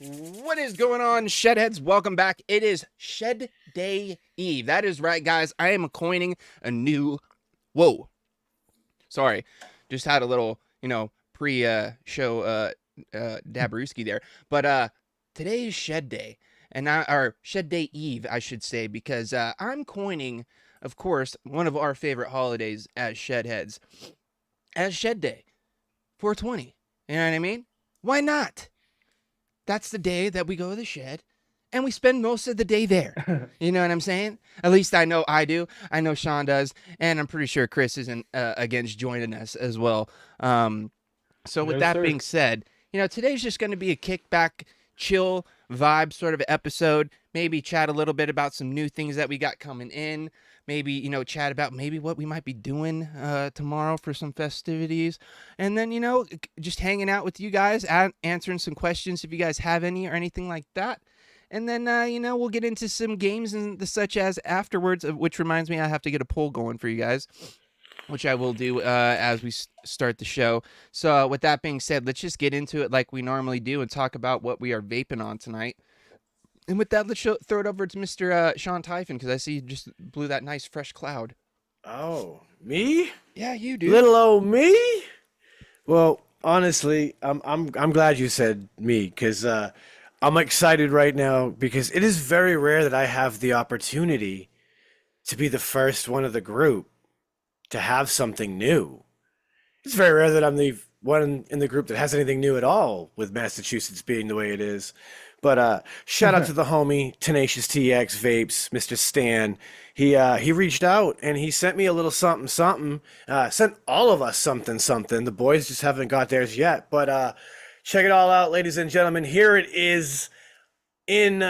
What is going on, Shedheads? Welcome back. It is Shed Day Eve. That is right, guys. I am coining a new... Whoa. Sorry. Just had a little, pre-show Dabrewski there. But today is Shed Day. Or Shed Day Eve, I should say, because I'm coining, of course, one of our favorite holidays as Shedheads. As Shed Day. 420. You know what I mean? Why not? That's the day that we go to the shed and we spend most of the day there. You know what I'm saying? At least I know I do. I know Sean does. And I'm pretty sure Chris isn't against joining us as well. So with that being said, today's just going to be a kickback, chill vibe sort of episode. Maybe chat a little bit about some new things that we got coming in. Maybe, chat about maybe what we might be doing tomorrow for some festivities. And then, just hanging out with you guys, answering some questions if you guys have any or anything like that. And then, we'll get into some games and such as afterwards, which reminds me I have to get a poll going for you guys, which I will do as we start the show. So with that being said, let's just get into it like we normally do and talk about what we are vaping on tonight. And with that, let's throw it over to Mr. Sean Typhon, because I see you just blew that nice fresh cloud. Oh, me? Yeah, you do. Little old me? Well, honestly, I'm glad you said me, because I'm excited right now because it is very rare that I have the opportunity to be the first one of the group to have something new. It's very rare that I'm the one in the group that has anything new at all, with Massachusetts being the way it is. But shout out to the homie Tenacious TX Vapes, Mr. Stan. He reached out and he sent me a little something. Sent all of us something. The boys just haven't got theirs yet. But check it all out, ladies and gentlemen. Here it is in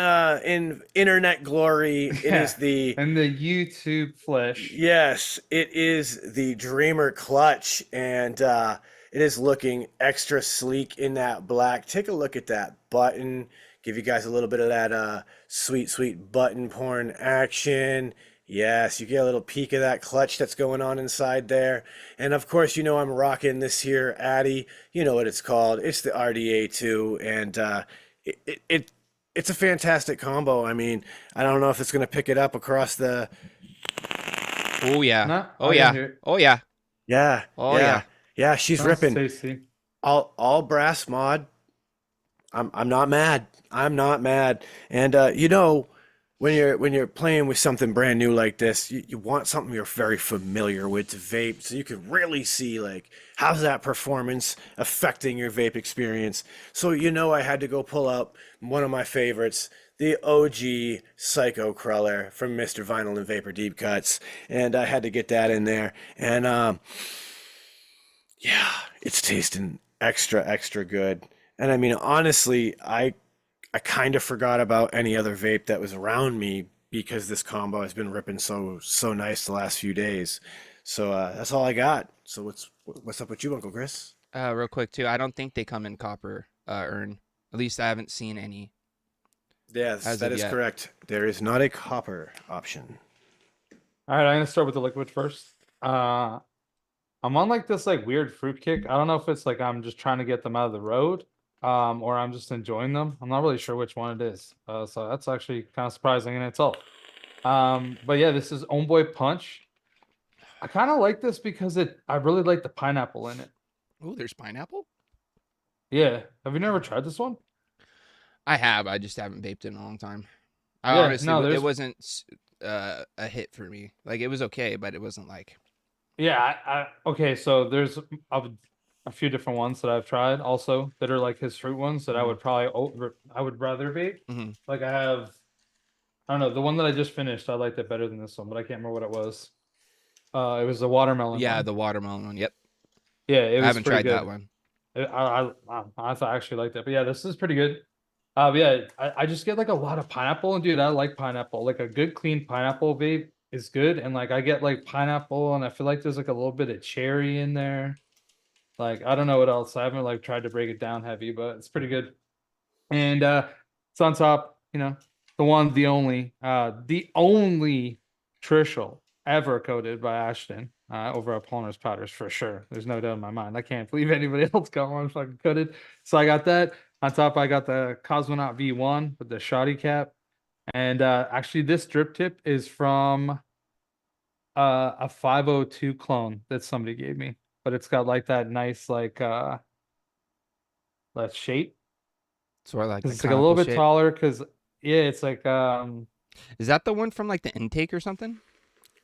internet glory. It is the and the YouTube flesh. Yes, it is the Dreamer Clutch, and it is looking extra sleek in that black. Take a look at that button. Give you guys a little bit of that sweet button porn action. Yes, you get a little peek of that clutch that's going on inside there. And of course, I'm rocking this here Addy. You know what it's called. It's the RDA2, and it's a fantastic combo. I mean, I don't know if it's going to pick it up across the... Oh, yeah. No, oh, yeah. Oh, yeah. Yeah. Oh, yeah. Yeah, she's That's ripping. tasty. All brass mod. I'm not mad. I'm not mad. And when you're playing with something brand new like this, you want something you're very familiar with to vape, so you can really see like how's that performance affecting your vape experience. So I had to go pull up one of my favorites, the OG Psycho Cruller from Mr. Vinyl and Vapor Deep Cuts, and I had to get that in there. And yeah, it's tasting extra good. And I mean, honestly, I kind of forgot about any other vape that was around me because this combo has been ripping so nice the last few days. So that's all I got. So what's up with you, Uncle Chris? Real quick, too. I don't think they come in copper urn. At least I haven't seen any. Yes, that is correct. There is not a copper option. All right, I'm gonna start with the liquid first. I'm on like this weird fruit kick. I don't know if it's like I'm just trying to get them out of the road, or I'm just enjoying them. I'm not really sure which one it is. So that's actually kind of surprising in itself. But yeah, this is Homeboy Punch. I kind of like this because I really like the pineapple in it. Oh, there's pineapple? Yeah. Have you never tried this one? I have. I just haven't vaped in a long time. It wasn't a hit for me. Like, it was okay, but it wasn't like... Yeah, okay, so there's a few different ones that I've tried also that are like his fruit ones that I would rather vape. Mm-hmm. Like I don't know, the one that I just finished, I liked it better than this one, but I can't remember what it was. It was the watermelon one. The watermelon one, yep. Yeah, it was I haven't tried good. that one. I actually liked it, but yeah, this is pretty good. Yeah, I just get like a lot of pineapple, and dude, I like pineapple. Like a good clean pineapple vape is good, and like I get like pineapple, and I feel like there's like a little bit of cherry in there. Like I don't know what else. I haven't like tried to break it down heavy, but it's pretty good. And it's on top, the one, the only Trishul ever coated by Ashton over at Palmer's Powders for sure. There's no doubt in my mind. I can't believe anybody else got one fucking coated. So I got that. On top, I got the Cosmonaut V1 with the shoddy cap. And actually, this drip tip is from a 502 clone that somebody gave me. But it's got like that nice, like, that shape. Sort of like 'Cause the it's like a little conical bit shape. taller. Because, yeah, it's like, Is that the one from like the intake or something?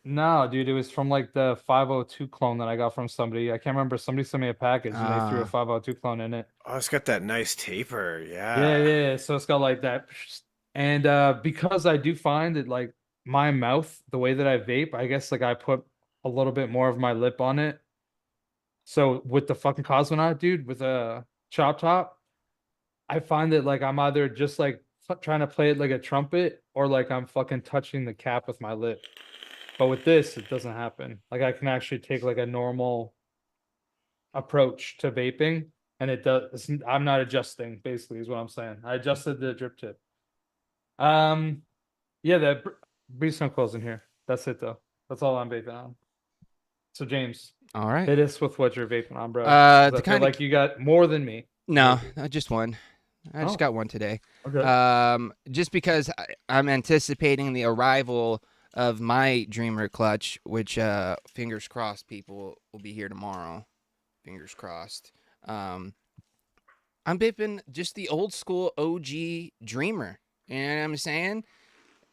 no, dude, it was from like the 502 clone that I got from somebody. I can't remember. Somebody sent me a package and they threw a 502 clone in it. Oh, it's got that nice taper. Yeah, Yeah. yeah. So it's got like that. And because I do find that like my mouth, the way that I vape, I guess like I put a little bit more of my lip on it. So with the fucking Cosmonaut, dude, with a chop top, I find that like I'm either just like trying to play it like a trumpet or like I'm fucking touching the cap with my lip. But with this, it doesn't happen. Like I can actually take like a normal approach to vaping, and it does. I'm not adjusting. Basically, is what I'm saying. I adjusted the drip tip. Yeah, the breeze no clothes in here. That's it though. That's all I'm vaping on. So James, All right. hit us with what you're vaping on, bro. 'Cause To I feel kind of like you got more than me. no, Maybe. just one. I just Oh, got one today. okay. Just because I'm anticipating the arrival of my Dreamer clutch, which fingers crossed, people will be here tomorrow. Fingers crossed. I'm vaping just the old school OG Dreamer. You know what I'm saying?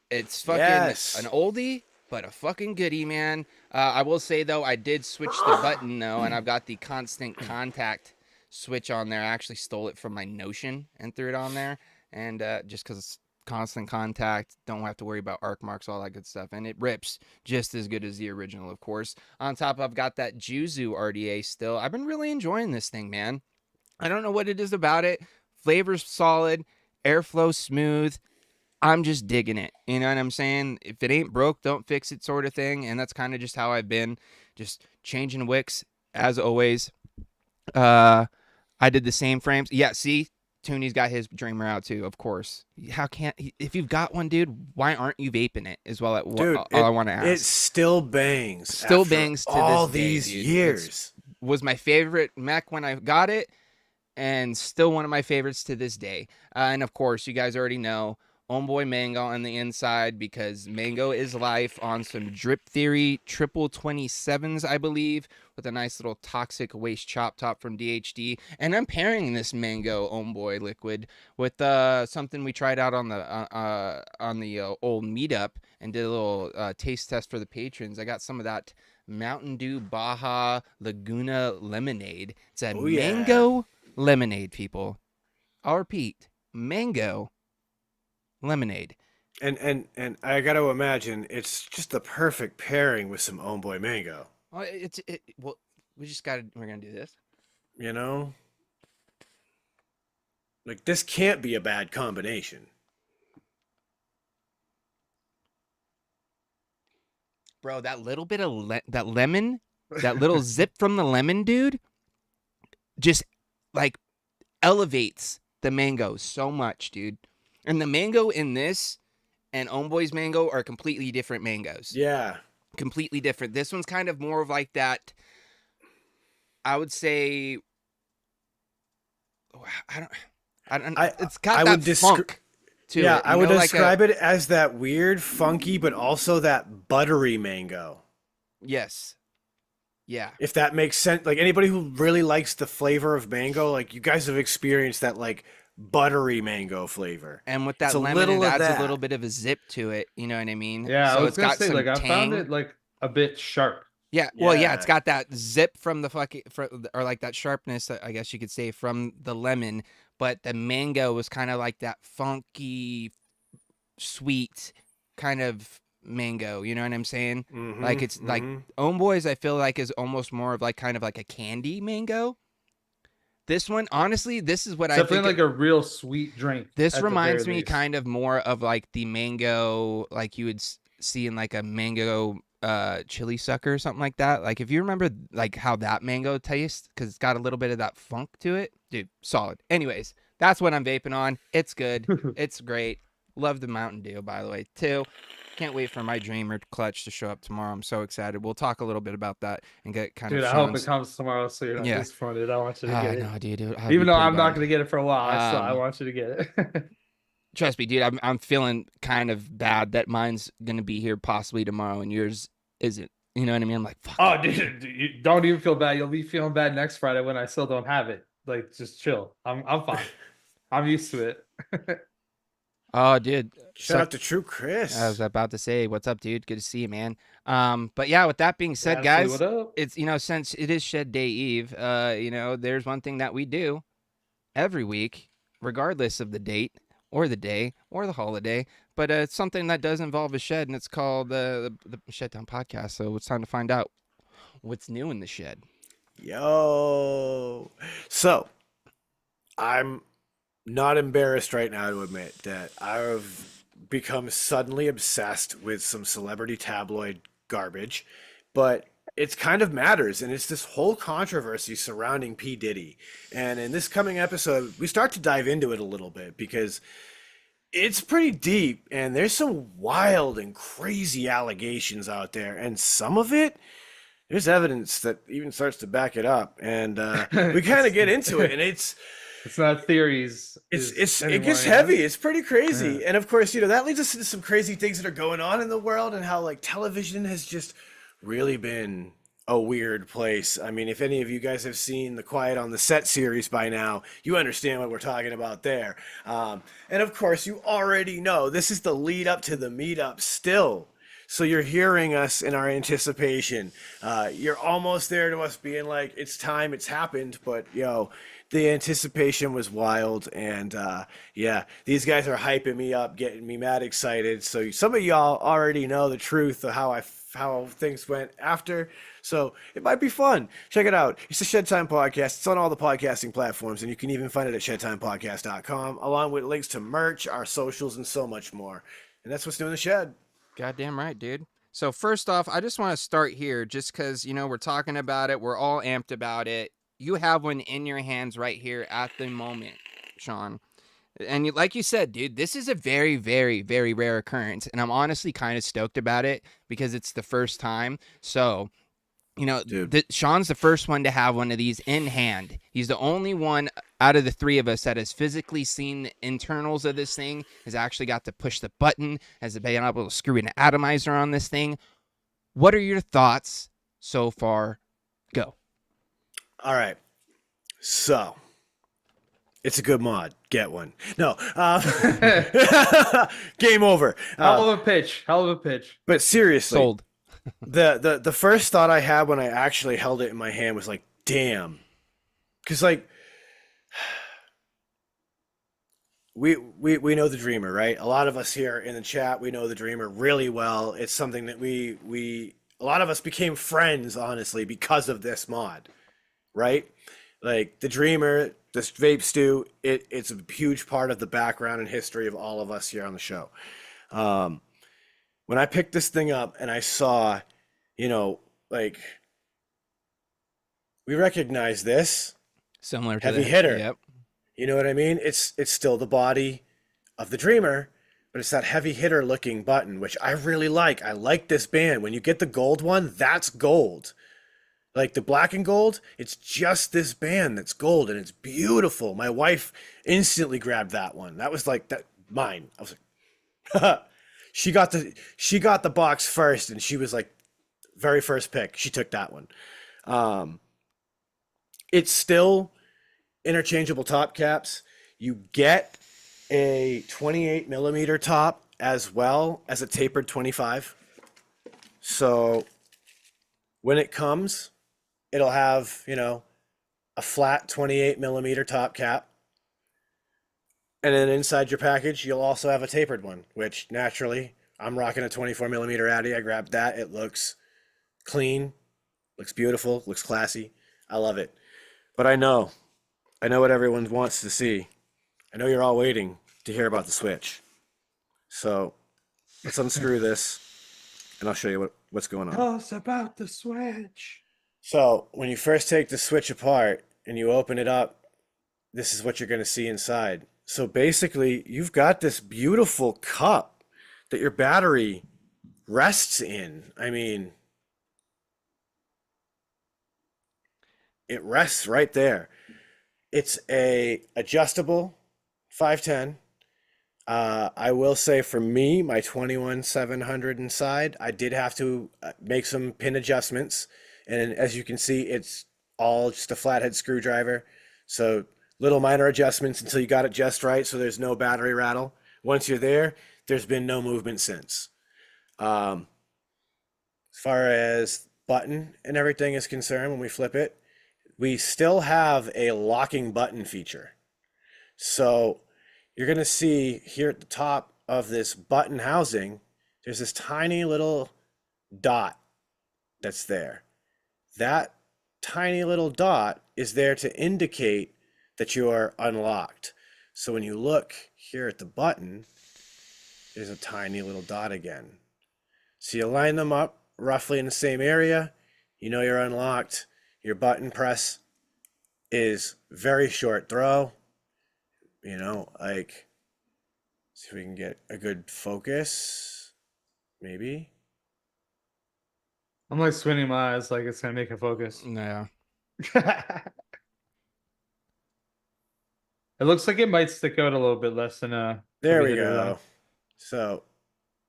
It's fucking Yes. an oldie, but a fucking goodie, man. I will say though, I did switch the button though, and I've got the constant contact switch on there. I actually stole it from my Notion and threw it on there, and just because it's constant contact, don't have to worry about arc marks, all that good stuff, and it rips just as good as the original, of course. On top, I've got that Juzu RDA still. I've been really enjoying this thing, man. I don't know what it is about it. Flavor's solid, airflow smooth. I'm just digging it. You know what I'm saying? If it ain't broke, don't fix it sort of thing. And that's kind of just how I've been. Just changing wicks as always. I did the same frames. Yeah, see? Toonie's got his Dreamer out too, of course. How can't if you've got one, dude, why aren't you vaping it? Is all Dude, I want to ask. it still bangs. Still after bangs to all this day, these dude. years. Was my favorite mech when I got it, and still one of my favorites to this day. And of course, you guys already know Homeboy Mango on the inside, because Mango is life on some Drip Theory triple 27s, I believe, with a nice little toxic waste chop top from DHD. And I'm pairing this Mango Homeboy liquid with something we tried out on the old meetup and did a little taste test for the patrons. I got some of that Mountain Dew Baja Laguna lemonade. It's a mango lemonade, people. I'll repeat, mango lemonade. And I got to imagine it's just the perfect pairing with some Homeboy Mango. Well, well, we're gonna do this. You know? Like, this can't be a bad combination. Bro, that little bit of that lemon, that little zip from the lemon, dude, just like elevates the mango so much, dude. And the mango in this and Homeboy's mango are completely different mangoes. Yeah. Completely different. This one's kind of more of like that, I would say, it's got that funk to it. I would describe it as that weird, funky, but also that buttery mango. Yes. Yeah. If that makes sense. Like, anybody who really likes the flavor of mango, like, you guys have experienced that, like, buttery mango flavor. And with that lemon, it adds a little bit of a zip to it. You know what I mean? Yeah, so I was gonna say, like, I tang. found it like a bit sharp. Yeah, well, yeah, it's got that zip from the or like that sharpness, I guess you could say, from the lemon, but the mango was kind of like that funky, sweet kind of mango. You know what I'm saying? Like it's like Homeboys, I feel like is almost more of like kind of like a candy mango. This one, honestly, this is what I think. Definitely like a real sweet drink. This reminds me kind of more of like the mango, like you would see in like a mango chili sucker or something like that. Like if you remember like how that mango tastes, because it's got a little bit of that funk to it, dude, solid. Anyways, that's what I'm vaping on. It's good. It's great. Love the Mountain Dew, by the way, too. Can't wait for my dreamer clutch to show up tomorrow. I'm so excited. We'll talk a little bit about that and get kind Dude, of I hope it Sean's. comes tomorrow so you're not Yeah. disappointed. I want you to Ah, get it. no, dude. I'd Even be though pretty I'm not bummed. gonna get it for a while, I Um, want you to get it. Trust me, dude. I'm feeling kind of bad that mine's gonna be here possibly tomorrow and yours isn't. You know what I mean? I'm like, fuck. Oh, dude, you don't even feel bad. You'll be feeling bad next Friday when I still don't have it. Like, just chill. I'm fine. I'm used to it. Oh, dude. Shout out to True Chris. I was about to say, what's up, dude? Good to see you, man. But yeah, with that being said, Ashley, guys, what up? it's since it is Shed Day Eve, there's one thing that we do every week, regardless of the date or the day or the holiday. But it's something that does involve a shed, and it's called the Shed Down Podcast. So it's time to find out what's new in the shed. Yo. So, I'm not embarrassed right now to admit that I've become suddenly obsessed with some celebrity tabloid garbage, but it's kind of matters, and it's this whole controversy surrounding P. Diddy. And in this coming episode, we start to dive into it a little bit because it's pretty deep, and there's some wild and crazy allegations out there, and some of it there's evidence that even starts to back it up, and we kind of get into it, and it's not theories. it gets heavy. It's pretty crazy, and of course, that leads us into some crazy things that are going on in the world, and how like television has just really been a weird place. I mean, if any of you guys have seen the Quiet on the Set series by now, you understand what we're talking about there. And of course, you already know this is the lead up to the meetup still. So you're hearing us in our anticipation. You're almost there to us being like, it's time, it's happened. But, the anticipation was wild. And, these guys are hyping me up, getting me mad excited. So some of y'all already know the truth of how things went after. So it might be fun. Check it out. It's the Shed Time Podcast. It's on all the podcasting platforms, and you can even find it at shedtimepodcast.com, along with links to merch, our socials, and so much more. And that's what's new in the shed. Goddamn right, dude. So first off, I just want to start here just because, we're talking about it. We're all amped about it. You have one in your hands right here at the moment, Sean. And like you said, dude, this is a very, very, very rare occurrence. And I'm honestly kind of stoked about it because it's the first time. So, Sean's the first one to have one of these in hand. He's the only one out of the three of us that has physically seen the internals of this thing, has actually got to push the button, has been able to screw an atomizer on this thing. What are your thoughts so far? Go. All right. So, it's a good mod. Get one. No. Game over. Hell of a pitch. But seriously. Sold. The first thought I had when I actually held it in my hand was like, damn. Because, like, we know the Dreamer, right? A lot of us here in the chat, we know the Dreamer really well. It's something that a lot of us became friends, honestly, because of this mod, right? Like, the Dreamer, this vape stew, it's a huge part of the background and history of all of us here on the show. When I picked this thing up and I saw, like, we recognize this. Similar to heavy that. hitter. Yep. You know what I mean? It's still the body of the Dreamer, but it's that heavy hitter looking button, which I really like. I like this band. When you get the gold one, that's gold. Like the black and gold, it's just this band that's gold, and it's beautiful. My wife instantly grabbed that one. That was like mine. I was like, she got the box first, and she was like, very first pick. She took that one. It's still interchangeable top caps. You get a 28 millimeter top as well as a tapered 25. So when it comes, it'll have, a flat 28 millimeter top cap. And then inside your package, you'll also have a tapered one, which naturally I'm rocking a 24 millimeter Addy. I grabbed that. It looks clean, looks beautiful, looks classy. I love it. But I know what everyone wants to see. I know you're all waiting to hear about the Switch. So let's unscrew this and I'll show you what's going on. Tell us about the Switch. So when you first take the Switch apart and you open it up, this is what you're going to see inside. So basically, you've got this beautiful cup that your battery rests in. I mean, it rests right there. It's a adjustable 510. I will say for me, my 21-700 inside, I did have to make some pin adjustments. And as you can see, it's all just a flathead screwdriver. So little minor adjustments until you got it just right so there's no battery rattle. Once you're there, there's been no movement since. As far as button and everything is concerned, when we flip it, we still have a locking button feature. So you're going to see here at the top of this button housing, there's this tiny little dot that's there. That tiny little dot is there to indicate that you are unlocked. So when you look here at the button, there's a tiny little dot again. So you line them up roughly in the same area, you know you're unlocked. Your button press is very short throw. You know, like, see if we can get a good focus, maybe. I'm like squinting my eyes like it's gonna make a focus. Yeah. It looks like it might stick out a little bit less than There heavy we hitter, go. So,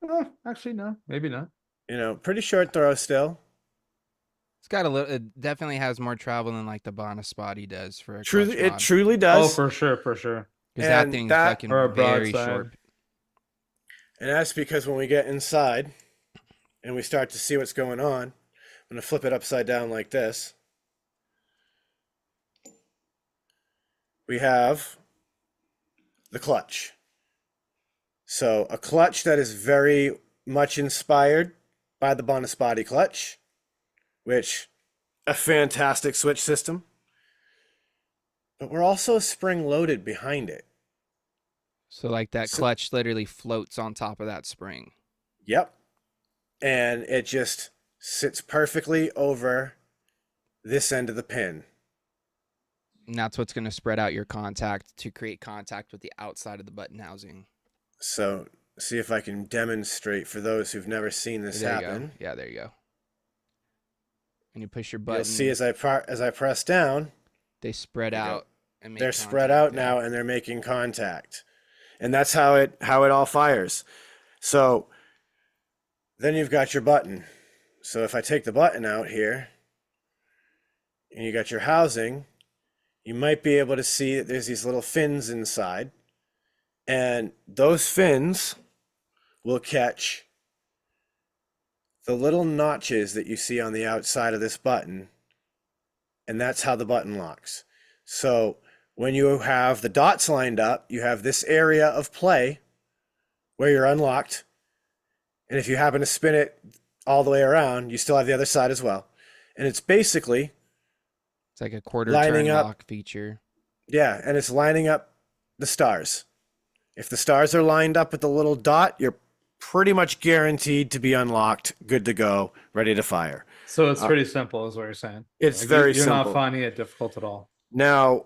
though. Actually, no, maybe not. you know, pretty short throw still. It's got a little. It definitely has more travel than like the Bonaspati does for a Truly, clutch it mod. truly Oh, does. for sure, for sure. Because that and thing's that- fucking Or a very broadside. short. And that's because when we get inside and we start to see what's going on, I'm going to flip it upside down like this. We have the clutch. So a clutch that is very much inspired by the Bonaspati clutch, which a fantastic switch system. But we're also spring loaded behind it. So like that clutch literally floats on top of that spring. Yep. And it just sits perfectly over this end of the pin. And that's what's going to spread out your contact to create contact with the outside of the button housing. So see if I can demonstrate for those who've never seen this There you happen. go. Yeah, there you go. And you push your button. You'll see as I press down, they spread There you go. out. And make they're spread contact out there. now and they're making contact. And that's how it all fires. So then you've got your button. So if I take the button out here and you got your housing, you might be able to see that there's these little fins inside. And those fins will catch the little notches that you see on the outside of this button. And that's how the button locks. So when you have the dots lined up, you have this area of play where you're unlocked. And if you happen to spin it all the way around, you still have the other side as well. And it's basically It's like a quarter lining turn up. lock feature. Yeah, and it's lining up the stars. If the stars are lined up with the little dot, you're pretty much guaranteed to be unlocked, good to go, ready to fire. So it's pretty simple, is what you're saying. It's Like, very you're simple. not finding it difficult at all. Now,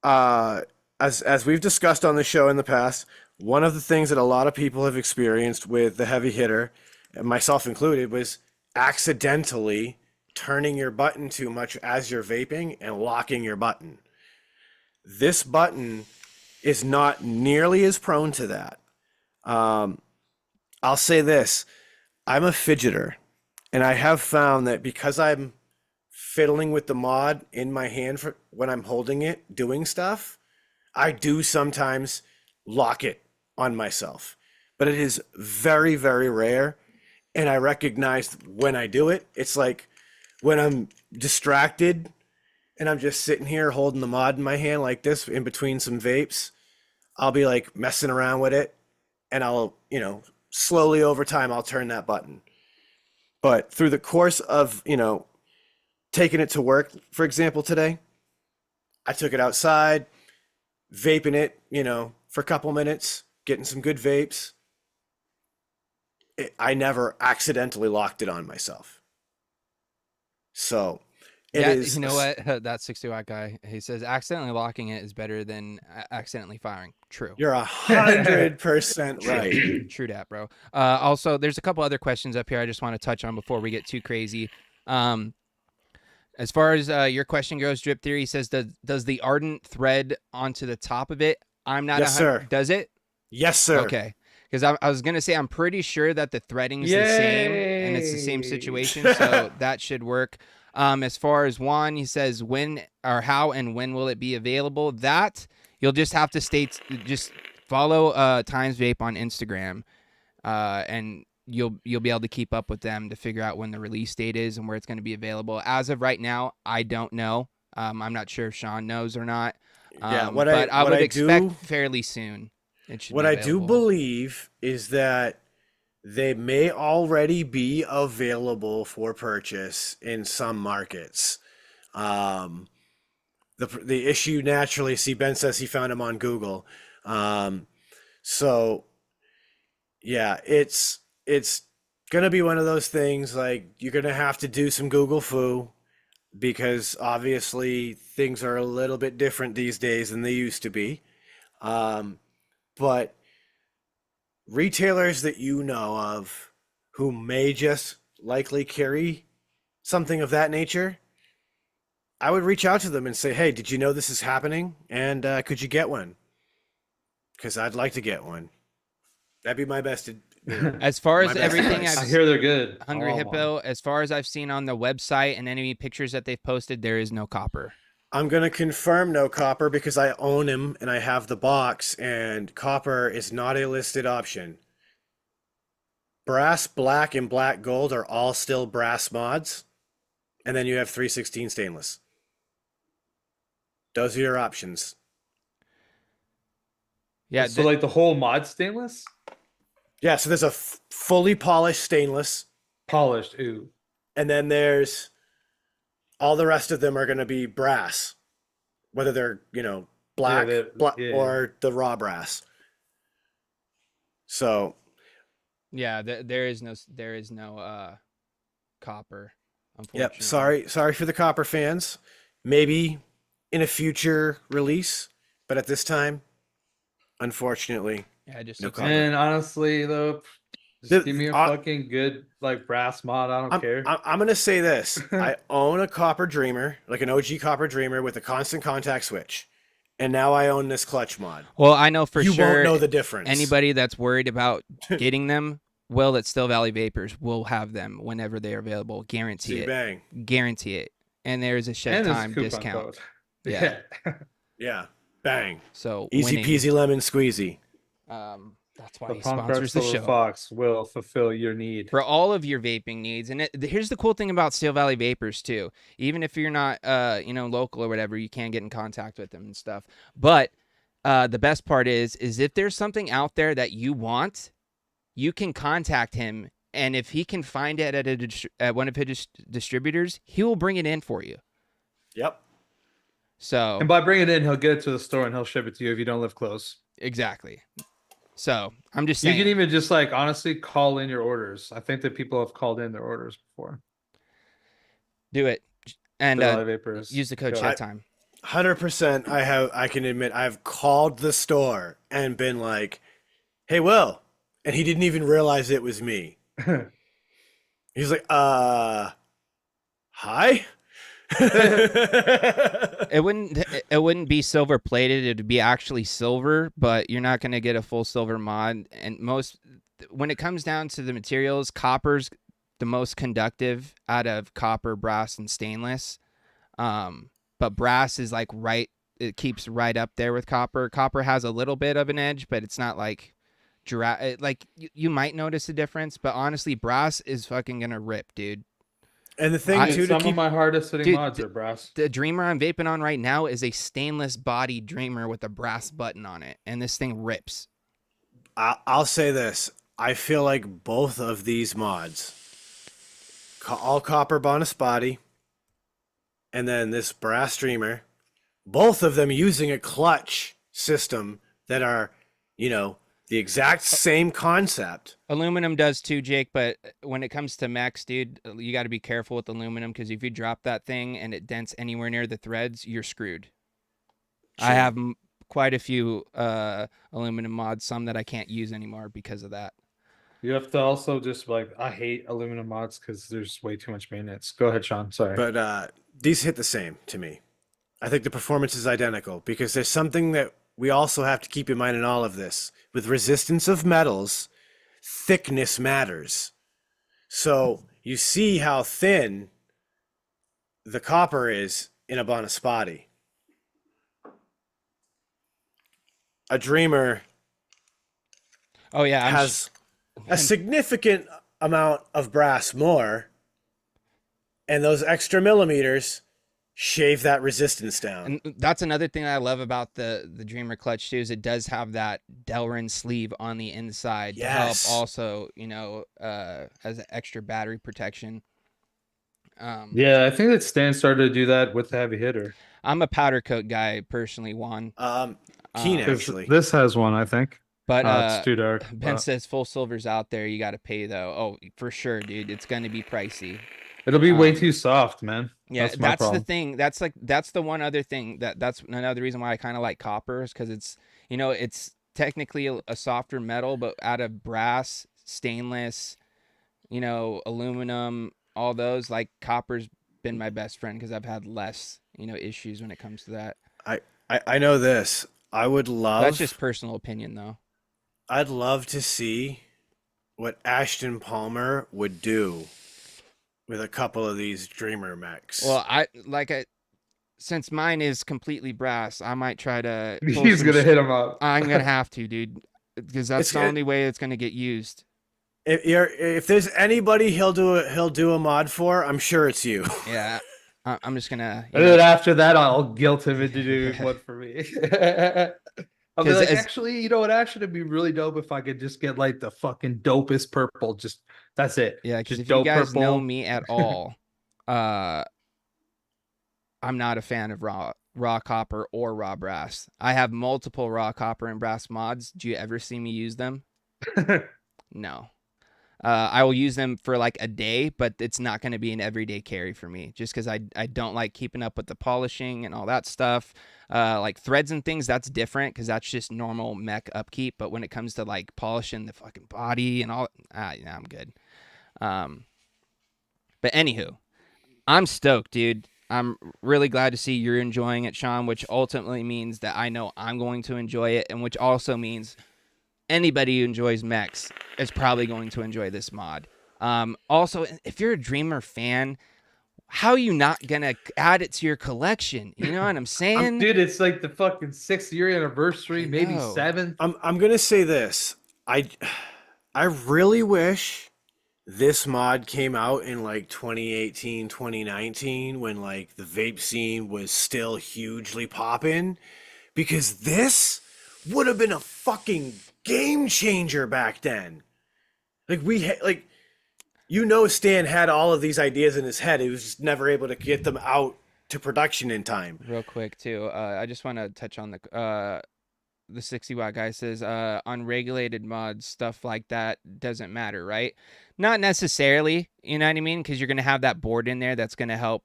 as we've discussed on the show in the past, one of the things that a lot of people have experienced with the heavy hitter, and myself included, was accidentally turning your button too much as you're vaping and locking your button. This button is not nearly as prone to that. I'll say this, I'm a fidgeter, and I have found that because I'm fiddling with the mod in my hand for when I'm holding it, doing stuff, I do sometimes lock it on myself. But it is very, very rare. And I recognize when I do it, it's like when I'm distracted and I'm just sitting here holding the mod in my hand like this in between some vapes, I'll be like messing around with it and I'll, slowly over time, I'll turn that button. But through the course of, taking it to work, for example, today, I took it outside, vaping it, for a couple minutes, getting some good vapes. I never accidentally locked it on myself. So It Yeah, is. you know what? That 60-watt guy, he says accidentally locking it is better than accidentally firing. True. You're 100% right. True that, bro. Also, there's a couple other questions up here I just want to touch on before we get too crazy. As far as your question goes, Drip Theory says, does the ardent thread onto the top of it? I'm not. Yes, sir. Does it? Yes, sir. Okay. Because I was gonna say I'm pretty sure that the threading's the same and it's the same situation, so that should work. As far as Juan, he says when or how and when will it be available? That you'll just have to just follow Times Vape on Instagram, and you'll be able to keep up with them to figure out when the release date is and where it's going to be available. As of right now, I don't know. I'm not sure if Sean knows or not. Yeah, but I would expect fairly soon. What I do believe is that they may already be available for purchase in some markets. The issue naturally, see, Ben says he found them on Google. So yeah, it's gonna be one of those things, like you're gonna have to do some Google foo, because obviously things are a little bit different these days than they used to be. But retailers that you know of who may just likely carry something of that nature, I would reach out to them and say, hey, did you know this is happening? And could you get one? Because I'd like to get one. That'd be my best. As far as everything I hear they're good. Hungry Hippo, as far as I've seen on the website and any pictures that they've posted, there is no copper. I'm going to confirm no copper because I own him and I have the box, and copper is not a listed option. Brass, black, and black gold are all still brass mods. And then you have 316 stainless. Those are your options. Yeah. So like the whole mod stainless? Yeah, so there's a fully polished stainless. Polished, ooh. And then there's all the rest of them are going to be brass, whether they're, black, or the raw brass. So, yeah, there is no copper. Yep. Sorry for the copper fans. Maybe in a future release, but at this time, unfortunately, yeah, just no copper. And honestly, though, just give me a fucking good brass mod. I don't care. I'm gonna say this: I own a copper dreamer, like an OG copper dreamer with a constant contact switch, and now I own this clutch mod. Well, I know for sure you won't know the difference. Anybody that's worried about getting them, well, at Still Valley Vapors will have them whenever they are available. Guarantee it. Bang. Guarantee it. And there's a Shed Time discount. Code. Yeah. Yeah. Bang. So easy peasy lemon squeezy. That's why he sponsors the show. Fox will fulfill your need for all of your vaping needs. And here's the cool thing about Steel Valley Vapors too. Even if you're not, local or whatever, you can get in contact with them and stuff. But the best part is if there's something out there that you want, you can contact him, and if he can find it at one of his distributors, he will bring it in for you. Yep. So, and by bringing it in, he'll get it to the store and he'll ship it to you if you don't live close. Exactly. So I'm just saying. You can even just honestly call in your orders. I think that people have called in their orders before. Do it. And use the code SHEDTIME. 100%. I can admit I've called the store and been like, hey, Will. And he didn't even realize it was me. He's like, hi? It wouldn't be silver plated. It would be actually silver, but you're not going to get a full silver mod. And when it comes down to the materials, copper's the most conductive out of copper, brass, and stainless. But brass is it keeps right up there with copper. Copper has a little bit of an edge, but it's not you might notice a difference. But honestly, brass is fucking gonna rip, dude. And the thing too, some of my hardest hitting mods are brass. The Dreamer I'm vaping on right now is a stainless body Dreamer with a brass button on it, and this thing rips. I'll say this: I feel like both of these mods, all copper bonus body, and then this brass Dreamer, both of them using a clutch system that are, The exact same concept. Aluminum does too, Jake, but when it comes to mechs, dude, you got to be careful with aluminum because if you drop that thing and it dents anywhere near the threads, you're screwed. I have quite a few aluminum mods, some that I can't use anymore because of that. You have to also just I hate aluminum mods because there's way too much maintenance. Go ahead, Sean. Sorry. But these hit the same to me. I think the performance is identical because there's something that we also have to keep in mind in all of this. With resistance of metals, thickness matters. So you see how thin the copper is in a Bonaspati. A Dreamer has a significant amount of brass more, and those extra millimeters shave that resistance down. And that's another thing that I love about the Dreamer clutch too, is it does have that Delrin sleeve on the inside to help also, as an extra battery protection. Yeah, I think that Stan started to do that with the heavy hitter. I'm a powder coat guy personally, Juan. Keen actually. This has one, I think. But it's too dark. Ben says full silver's out there. You got to pay though. Oh, for sure, dude. It's going to be pricey. It'll be way too soft, man. Yeah, that's the thing. That's the one other thing that's another reason why I kind of like copper is because it's technically a softer metal, but out of brass, stainless, aluminum, all those, like copper's been my best friend because I've had less, issues when it comes to that. I know this. I would love. That's just personal opinion, though. I'd love to see what Ashton Palmer would do with a couple of these Dreamer mechs. Well, since mine is completely brass, I might try to. He's gonna hit him up. I'm gonna have to, dude, because that's the only way it's gonna get used. If there's anybody he'll do a mod for, I'm sure it's you. Yeah, I'm just gonna. And then after that, I'll guilt him into doing one for me. I'll be like, actually, you know what? Actually, it'd be really dope if I could just get like the fucking dopest purple. Just that's it. Yeah, because if dope you guys purple. know me at all, I'm not a fan of raw copper or raw brass. I have multiple raw copper and brass mods. Do you ever see me use them? No. I will use them for like a day, but it's not going to be an everyday carry for me just because I don't like keeping up with the polishing and all that stuff. Like threads and things, that's different because that's just normal mech upkeep. But when it comes to like polishing the fucking body and all, I'm good. But anywho, I'm stoked, dude. I'm really glad to see you're enjoying it, Sean, which ultimately means that I know I'm going to enjoy it, and which also means anybody who enjoys mechs is probably going to enjoy this mod. Also, if you're a Dreamer fan, how are you not going to add it to your collection? You know what I'm saying? Dude, it's like the fucking 6th year anniversary, maybe 7th. I'm going to say this. I really wish this mod came out in like 2018, 2019 when like the vape scene was still hugely popping, because this would have been a fucking game changer back then. Like Stan had all of these ideas in his head. He was just never able to get them out to production in time. Real quick too, I just want to touch on the 60 watt guy says unregulated mods, stuff like that doesn't matter, right? Not necessarily, you know what I mean? Because you're gonna have that board in there that's gonna help,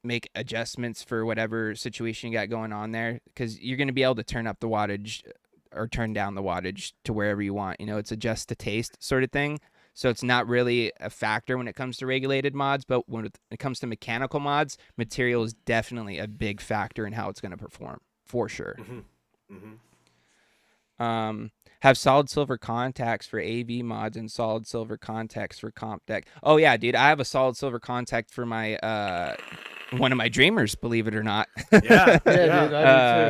make adjustments for whatever situation you got going on there, because you're gonna be able to turn up the wattage or turn down the wattage to wherever you want. It's adjust to taste sort of thing. So it's not really a factor when it comes to regulated mods, but when it comes to mechanical mods, material is definitely a big factor in how it's going to perform, for sure. Have solid silver contacts for AV mods and solid silver contacts for comp deck. Oh yeah, dude, I have a solid silver contact for my one of my Dreamers, believe it or not. Yeah, Dude, I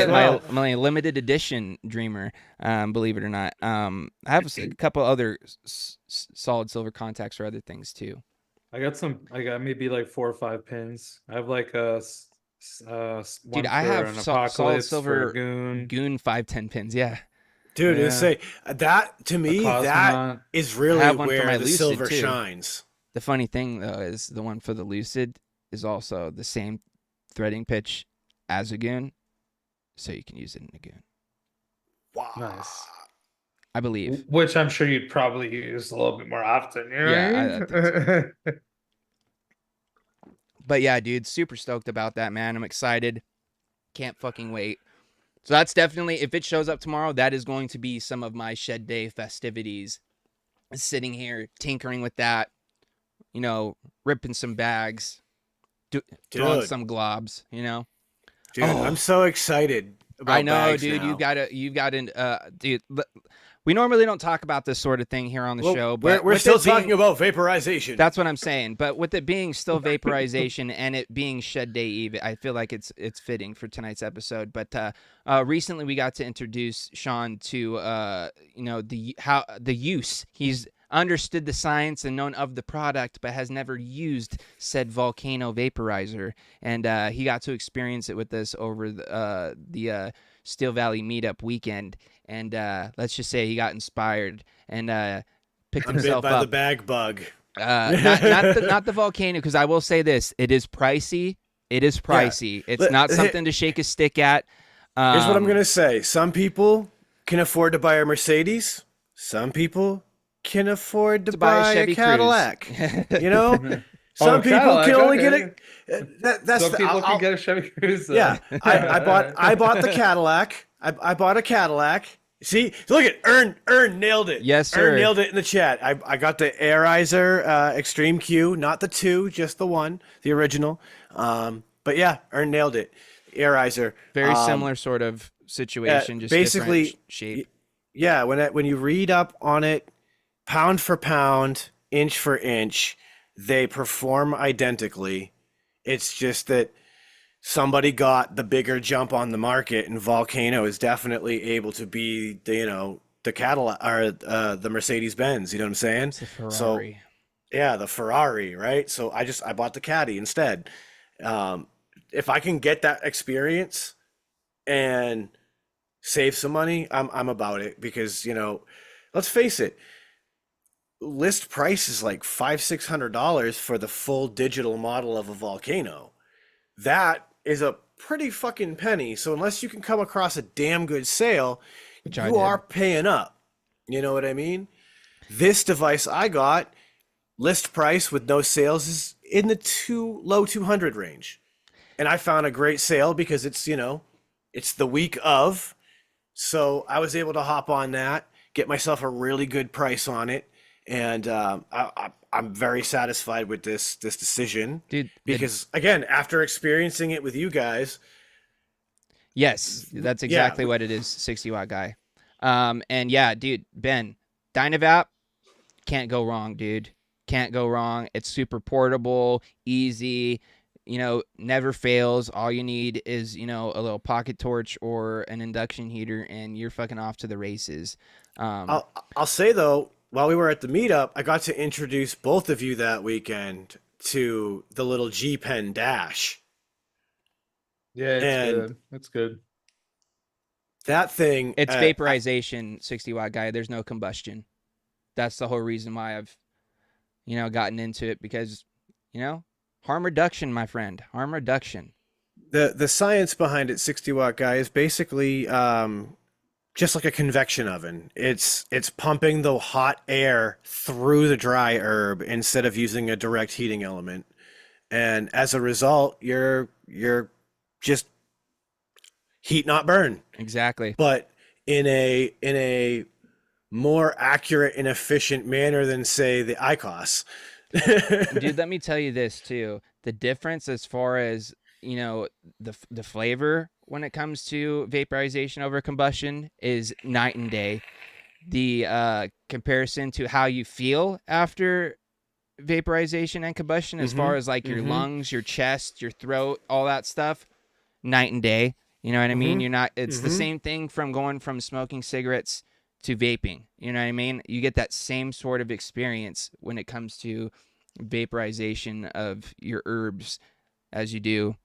do too. my limited edition Dreamer, believe it or not. I have a couple other solid silver contacts for other things too. I got maybe like 4 or 5 pins. I have like a dude, I have solid silver goon 510 pins. Yeah. Dude, say that to me, that is really where the silver shines. The funny thing though is the one for the Lucid is also the same threading pitch as a goon, so you can use it in a goon. Wow. Nice. I believe. Which I'm sure you'd probably use a little bit more often. You know Yeah, I think so. what I mean? But yeah, dude, super stoked about that, man. I'm excited. Can't fucking wait. So that's definitely, if it shows up tomorrow, that is going to be some of my shed day festivities. Sitting here tinkering with that, ripping some bags, throwing Dude, some globs, dude, I'm Oh, so excited I about know, bags dude. now. You've got an, dude. We normally don't talk about this sort of thing here on the Well, show, we're but we're with still it being, talking about vaporization. that's what I'm saying. But with it being still vaporization and it being Shed Day Eve, I feel like it's fitting for tonight's episode. But recently we got to introduce Sean to the use. He's understood the science and known of the product, but has never used said volcano vaporizer, and he got to experience it with us over the Steel Valley meetup weekend. And let's just say he got inspired and picked I'm bit himself by the up. bag bug. Not the volcano, because I will say this: it is pricey. It is Yeah. pricey. It's not something to shake a stick at. Here's what I'm Um, gonna say. Some people can afford to buy a Mercedes. Some people can afford to buy a buy a Chevy Cruze. Cadillac. You know, some Oh, people can Cadillac, only get okay. it. That's Some the, people can I'll- get a Chevy Cruze. yeah. I bought the Cadillac. I bought a Cadillac. See, look at Ern nailed it. Yes, sir. Ern nailed it in the chat. I got the Airizer Extreme Q, not the 2, just the 1, the original. But yeah, Ern nailed it. Airizer. Very similar sort of situation, just basically, different shape. Yeah, when you read up on it, pound for pound, inch for inch, they perform identically. It's just that somebody got the bigger jump on the market, and Volcano is definitely able to be the Cadillac or the Mercedes Benz. You know what I'm saying? It's a Ferrari. So yeah, the Ferrari, right? So I bought the Caddy instead. If I can get that experience and save some money, I'm about it, because let's face it, list price is like $500-600 for the full digital model of a Volcano. That is a pretty fucking penny. So unless you can come across a damn good sale, Which I you did. are paying up. You know what I mean? This device I got, list price with no sales, is in the low 200 range. And I found a great sale because it's the week of. So I was able to hop on that, get myself a really good price on it, and I'm very satisfied with this decision, Dude, because again, after experiencing it with you guys, yes, that's exactly what it is, 60-watt guy. And yeah, dude, Ben, Dynavap, can't go wrong, dude. Can't go wrong. It's super portable, easy, never fails. All you need is, a little pocket torch or an induction heater, and you're fucking off to the races. I'll say though, while we were at the meetup, I got to introduce both of you that weekend to the little G Pen Dash. Yeah, it's And good. It's good. That thing, It's vaporization, 60-watt guy. There's no combustion. That's the whole reason why I've, gotten into it, because, harm reduction, my friend. Harm reduction. the science behind it, 60-watt guy, is basically just like a convection oven. It's pumping the hot air through the dry herb instead of using a direct heating element. And as a result, you're just heat not burn. Exactly. But in a more accurate and efficient manner than, say, the ICOS. Dude, let me tell you this too. The difference as far as, the flavor when it comes to vaporization over combustion is night and day. The comparison to how you feel after vaporization and combustion, as far as like your lungs, your chest, your throat, all that stuff, night and day. You know what I mean? You're not, it's the same thing from going from smoking cigarettes to vaping. You know what I mean? You get that same sort of experience when it comes to vaporization of your herbs as you do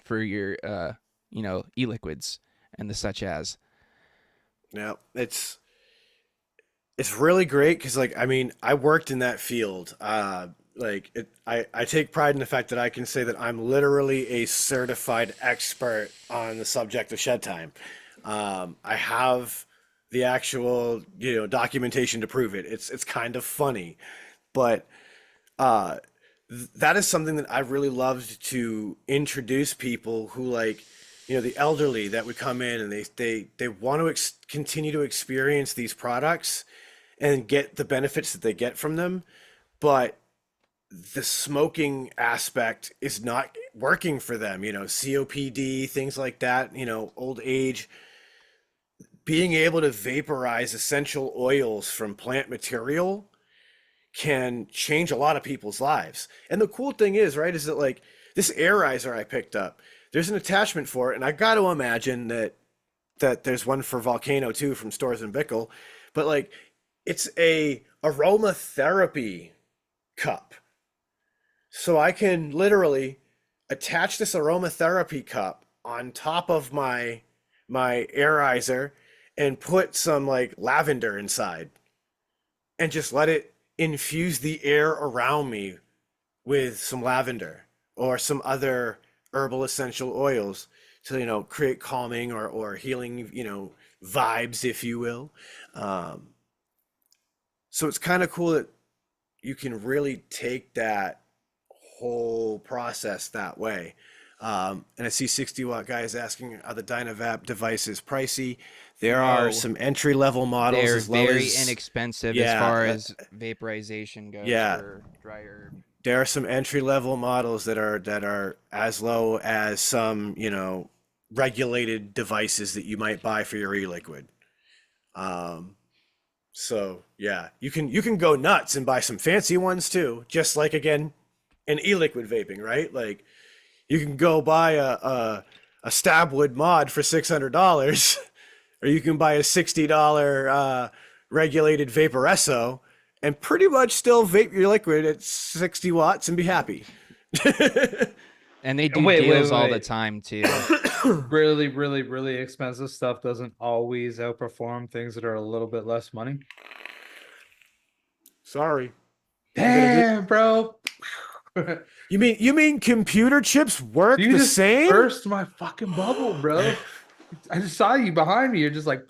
for your, e-liquids and the such as. Yeah, it's really great because, like, I mean, I worked in that field. I take pride in the fact that I can say that I'm literally a certified expert on the subject of shed time. I have the actual, documentation to prove it. It's kind of funny, but uh, that is something that I really loved to introduce people who like, the elderly that would come in and they want to continue to experience these products and get the benefits that they get from them, but the smoking aspect is not working for them, COPD, things like that, old age. Being able to vaporize essential oils from plant material can change a lot of people's lives. And the cool thing is, right, is that like this airizer I picked up, there's an attachment for it, and I got to imagine that there's one for Volcano too from Stores and Bickle, but like it's a aromatherapy cup. So I can literally attach this aromatherapy cup on top of my airizer and put some like lavender inside and just let it infuse the air around me with some lavender or some other herbal essential oils to, create calming or healing, vibes, if you will. So it's kind of cool that you can really take that whole process that way. And I see 60-watt guys asking, are the Dynavap devices pricey? There are some entry-level models. They're as well very as, inexpensive yeah, as far as vaporization goes yeah. for dry herb. There are some entry-level models that are as low as some, regulated devices that you might buy for your e-liquid. So yeah, you can go nuts and buy some fancy ones too, just like again, an e-liquid vaping, right? Like you can go buy a Stabwood mod for $600, or you can buy a $60 regulated Vaporesso and pretty much still vape your liquid at 60 watts and be happy. And they do Wait, deals all the wait. time too. Really, really, really expensive stuff doesn't always outperform things that are a little bit less money. Sorry. Damn, bro. You mean computer chips work You the just same? burst my fucking bubble, bro. I just saw you behind me. You're just like,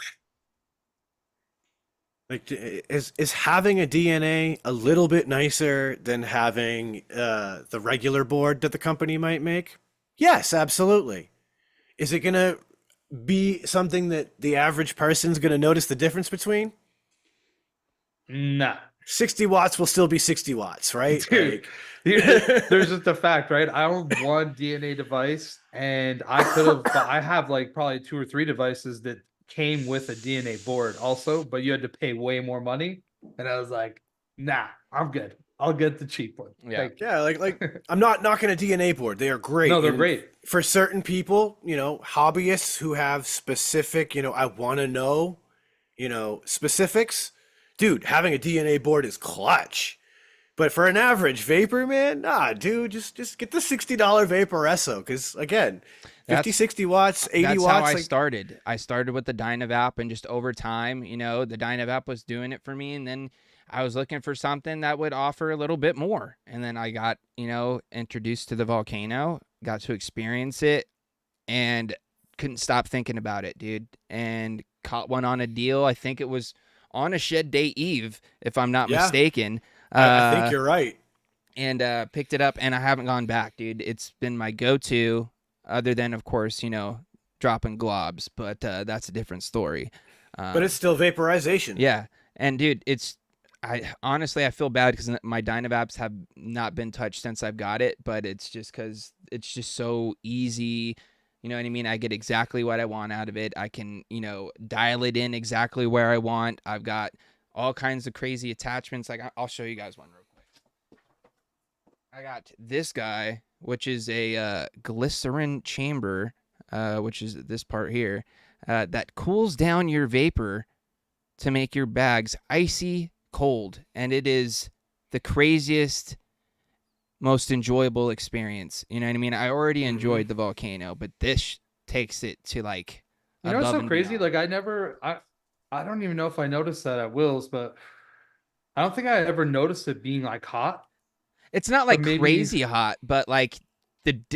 Like, is having a DNA a little bit nicer than having the regular board that the company might make? Yes, absolutely. Is it gonna be something that the average person's gonna notice the difference between? nah. 60 watts will still be 60 watts, right? Dude, there's just a fact, right? I own one DNA device, and I have like probably 2 or 3 devices that came with a DNA board also, but you had to pay way more money. And I was like, nah, I'm good. I'll get the cheap one. Yeah. Like, Yeah, like I'm not knocking a DNA board. They are great. no, they're And great. for certain people, hobbyists who have specific, I want to know, specifics. Dude, having a DNA board is clutch. But for an average vapor, man, nah, dude, just get the $60 Vaporesso. Because again, 50, 60 watts, 80 That's watts. how I like, started. I started with the Dynavap, and just over time, the Dynavap was doing it for me, and then I was looking for something that would offer a little bit more. And then I got, introduced to the Volcano, got to experience it, and couldn't stop thinking about it, dude. And caught one on a deal. I think it was on a Shed Day Eve, if I'm not Yeah. mistaken. I think you're right. And picked it up, and I haven't gone back, dude. It's been my go-to, other than, of course, dropping globs, but that's a different story. But it's still vaporization. Yeah. And dude, honestly, I feel bad because my Dynavaps have not been touched since I've got it, but it's just because it's just so easy. You know what I mean? I get exactly what I want out of it. I can, dial it in exactly where I want. I've got all kinds of crazy attachments. Like, I'll show you guys one real quick. I got this guy, which is a glycerin chamber, which is this part here, that cools down your vapor to make your bags icy cold. And it is the craziest, most enjoyable experience. You know what I mean? I already enjoyed the Volcano, but this takes it to like what's above so and crazy? beyond. Like I don't even know if I noticed that at Will's, but I don't think I ever noticed it being like hot. It's not like maybe- crazy hot, but like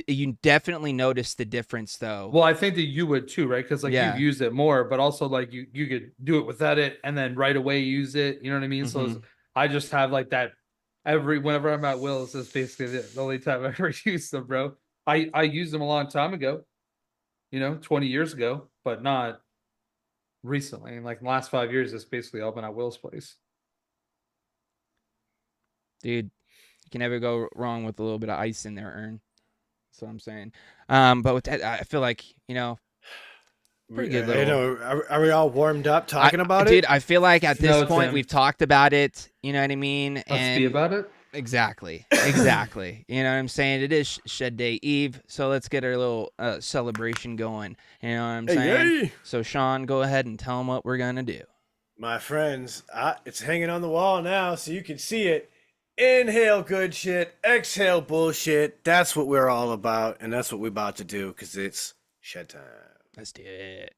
you definitely notice the difference though. Well, I think that you would too, right? Because like Yeah. you've used it more, but also like you could do it without it and then right away use it. You know what I mean? So Mhm. I just have like that whenever I'm at Will's, is basically the only time I ever use them, bro. I used them a long time ago, 20 years ago, but not recently. In like the last 5 years, it's basically all been at Will's place. Dude, you can never go wrong with a little bit of ice in there, Ern. That's what I'm saying. But with that, I feel like, pretty good little. I know. Are we all warmed up talking about it? Dude, I feel like at this point Tim. we've talked about it. You know what I mean? Let's be about it. Exactly. Exactly. You know what I'm saying? It is Shed Day Eve, so let's get our little celebration going. You know what I'm saying? Hey. So, Sean, go ahead and tell them what we're going to do. My friends, it's hanging on the wall now so you can see it. Inhale good shit, exhale bullshit. That's what we're all about, and that's what we're about to do because it's shed time. Let's do it.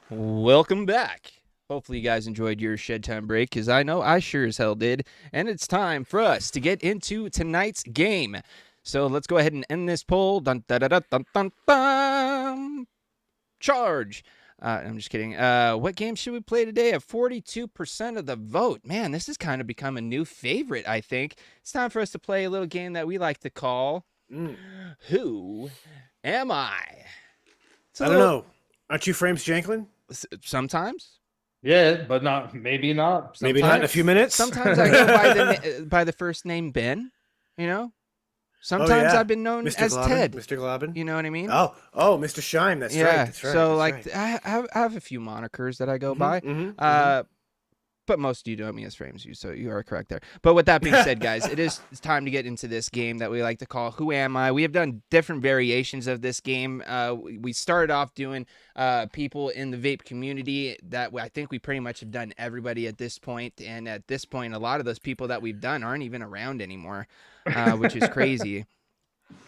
Welcome back. Hopefully you guys enjoyed your shed time break, because I know I sure as hell did. And it's time for us to get into tonight's game. So let's go ahead and end this poll. Dun, da, da, da, dun, dun, dun. Charge. I'm just kidding. What game should we play today? At 42% of the vote. Man, this has kind of become a new favorite, I think. It's time for us to play a little game that we like to call Who Am I? I don't know. Aren't you Frames Janklin? Sometimes. Yeah, but maybe not. Maybe not in a few minutes. Sometimes I go by the first name Ben, you know? Sometimes yeah. I've been known Mr. as Globin, Ted. Mr. Globin. You know what I mean? Oh, Mr. Shime. That's right. That's right. So that's like right. I have a few monikers that I go by. But most of you know me as Frames You, so you are correct there. But with that being said, guys, it's time to get into this game that we like to call Who Am I? We have done different variations of this game. We started off doing people in the vape community that I think we pretty much have done everybody at this point. And at this point, a lot of those people that we've done aren't even around anymore, which is crazy.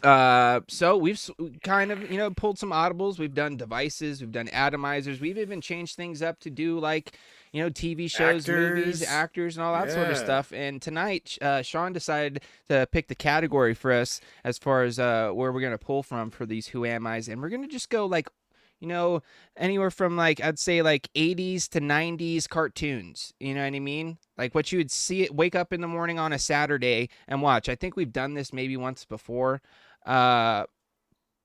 So we've kind of, pulled some audibles. We've done devices. We've done atomizers. We've even changed things up to do like, TV shows, movies, actors, and all that sort of stuff. And tonight, Sean decided to pick the category for us as far as where we're going to pull from for these Who Am I's. And we're going to just go like, anywhere from like, I'd say like 80s to 90s cartoons. You know what I mean? Like what you would wake up in the morning on a Saturday and watch. I think we've done this maybe once before. But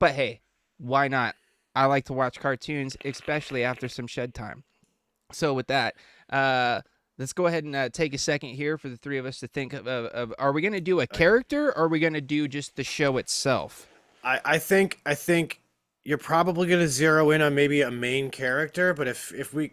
hey, why not? I like to watch cartoons, especially after some shed time. So with that, let's go ahead and take a second here for the three of us to think of are we going to do a character, or are we going to do just the show itself? I think you're probably going to zero in on maybe a main character, but if we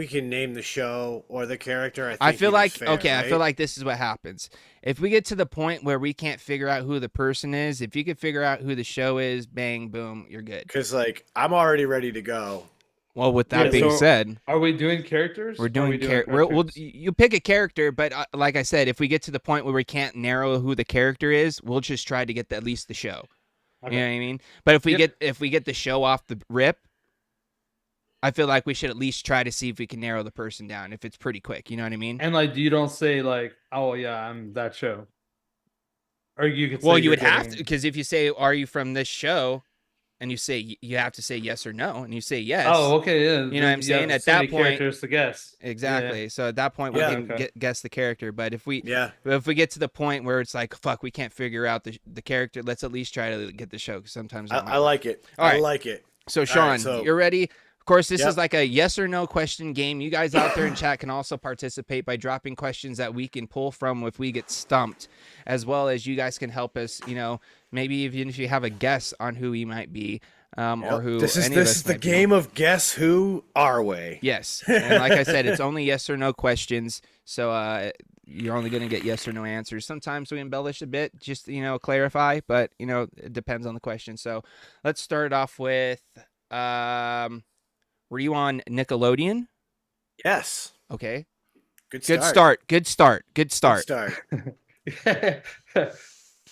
can name the show or the character, I feel like fair, okay, right? I feel like this is what happens. If we get to the point where we can't figure out who the person is, if you can figure out who the show is, bang, boom, you're good. Because like I'm already ready to go. Well, with that being said, are we doing characters? We're doing characters. You pick a character, but like I said, if we get to the point where we can't narrow who the character is, we'll just try to get at least the show. Okay. You know what I mean? But if we get the show off the rip, I feel like we should at least try to see if we can narrow the person down if it's pretty quick. You know what I mean? And like, you don't say like, oh yeah, I'm that show. Or you could say, well, you would have to, because if you say, are you from this show? And you have to say yes or no, and you say yes. Oh, okay, yeah. You know what I'm saying? At that point, characters to guess. Exactly. Yeah. So at that point, we can guess the character. But if we get to the point where it's like, fuck, we can't figure out the character, let's at least try to get the show. Because sometimes I like it. I like it. So Sean, you're ready. Of course, this is like a yes or no question game. You guys out there in chat can also participate by dropping questions that we can pull from if we get stumped, as well as you guys can help us, maybe even if you have a guess on who he might be, or who this any of us is the might game be. of guess who our way. Yes. And like I said, it's only yes or no questions. So you're only going to get yes or no answers. Sometimes we embellish a bit, just, clarify, but, it depends on the question. So let's start off with, were you on Nickelodeon? Yes. Okay. Good start. Except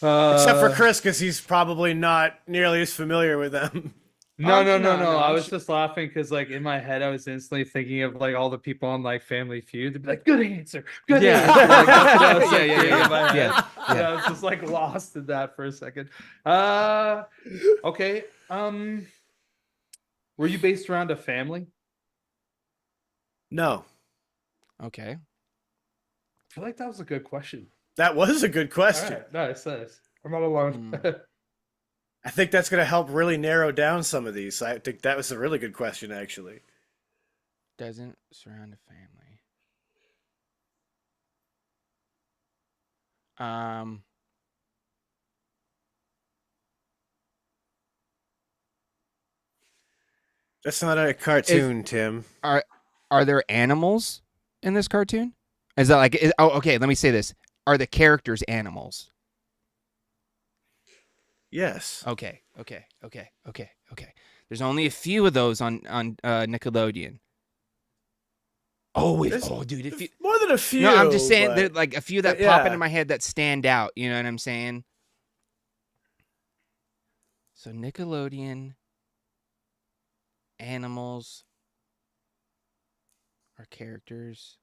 for Chris, because he's probably not nearly as familiar with them. No. I was just laughing because, like, in my head, I was instantly thinking of like all the people on like Family Feud. They'd be like, "Good answer, good answer." Like, that's what I was yeah. I was just like lost in that for a second. Okay. Were you based around a family? No. Okay. I feel like that was a good question. That was a good question. All right. Nice. I'm not alone. I think that's going to help really narrow down some of these. I think that was a really good question, actually. Doesn't surround a family. That's not a cartoon, Tim. Are there animals in this cartoon? Is that like? Okay. Let me say this: are the characters animals? Yes. Okay. There's only a few of those on Nickelodeon. Dude, if you, more than a few. No, I'm just saying there's like a few that pop into my head that stand out. You know what I'm saying? So Nickelodeon, animals. Our characters.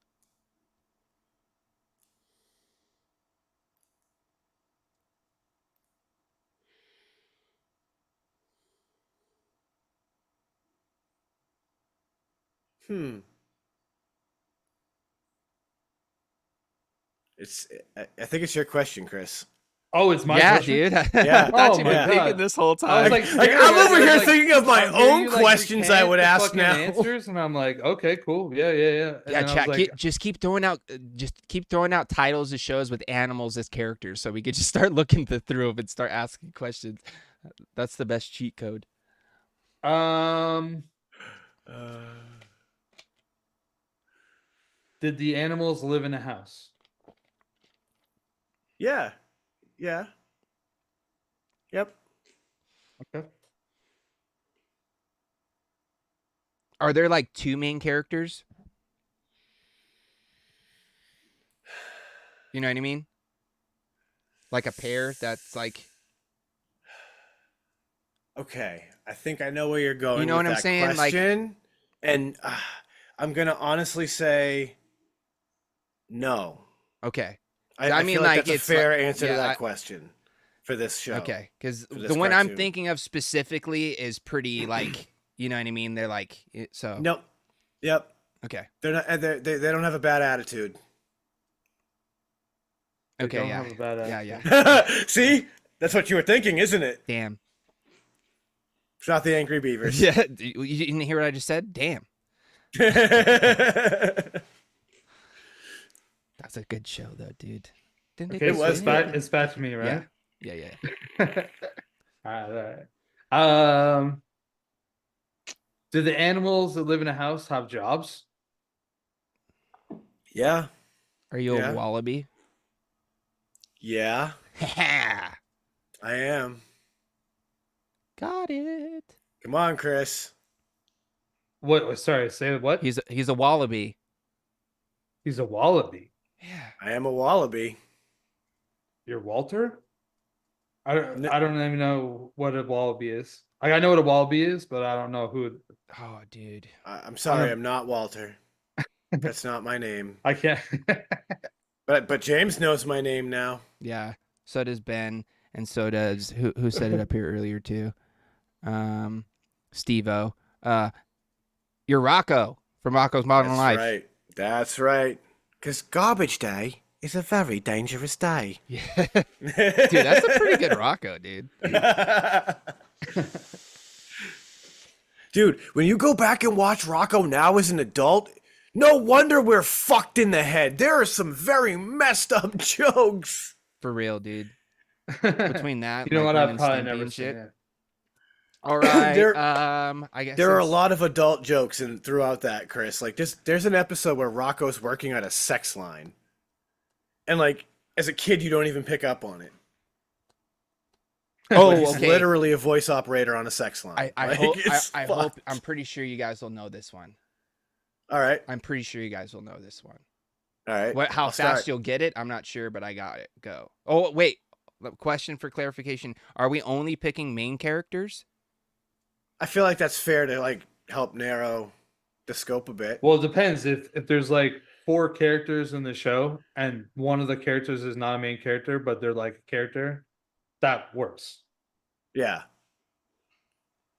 I think it's your question, Chris. Oh, it's my Yeah, question? dude. I Yeah. thought Oh you've my been thinking God. this whole I was time. like, staring I'm at over you, here like, thinking of my I'm hearing own you, like, questions I recant would the ask fucking now. answers, and I'm like, okay, cool, yeah. And Yeah, then I chat. was like, Just keep throwing out titles of shows with animals as characters, so we could just start looking through them and start asking questions. That's the best cheat code. Did the animals live in a house? Yeah. Yeah. Yep. Okay. Are there like two main characters? You know what I mean? Like a pair that's like, Okay. I think I know where you're going you know with what I'm that saying? Like, question. And I'm going to honestly say no. okay. I mean, feel like like that's a it's like, fair answer to yeah, that question for this show. okay, because for the this one I'm cartoon. thinking of specifically is pretty like, you know what I mean? They're like, so Nope. Yep. okay, They're not. They don't have a bad attitude. They okay, don't yeah, have a bad yeah. attitude. See, that's what you were thinking, isn't it? Damn. It's not the Angry Beavers. Yeah, you didn't hear what I just said? Damn, that's a good show though, dude. Didn't Okay, It so was good. it's back to me, Yeah, right? yeah. All right. Do the animals that live in a house have jobs? Yeah. Are you Yeah. a wallaby? Yeah. Ha! I am. Got it. Come on, Chris. What? Sorry, say what? He's a wallaby. He's a wallaby. Yeah. I am a wallaby. You're Walter? I N- don't even know what a wallaby is. Like, I know what a wallaby is, but I don't know who. Oh, dude. I'm sorry, I'm not Walter. That's not my name. I can't. But James knows my name now. Yeah. So does Ben, and so does who said it up here earlier too. Steve-O. You're Rocco from Rocco's Modern That's Life. right. That's right. Because garbage day is a very dangerous day. Yeah. Dude, that's a pretty good Rocco, dude. Dude, when you go back and watch Rocco now as an adult, no wonder we're fucked in the head. There are some very messed up jokes. For real, dude. Between that, You know like what? Ren I've and probably Stimpy never and seen shit. it. All right. There- I guess There are a it's- lot of adult jokes throughout that, Chris. Like there's an episode where Rocco's working on a sex line. And like as a kid you don't even pick up on it. Oh, But he's okay. literally a voice operator on a sex line. I Like, hope. it's I hope. fucked. I'm pretty sure you guys will know this one. All right. I'm pretty sure you guys will know this one. All right. How I'll fast start. you'll get it, I'm not sure, but I got it. Go. Oh, wait. Question for clarification: are we only picking main characters? I feel like that's fair to like help narrow the scope a bit. Well, it depends. If there's like 4 characters in the show and one of the characters is not a main character, but they're like a character, that works. Yeah.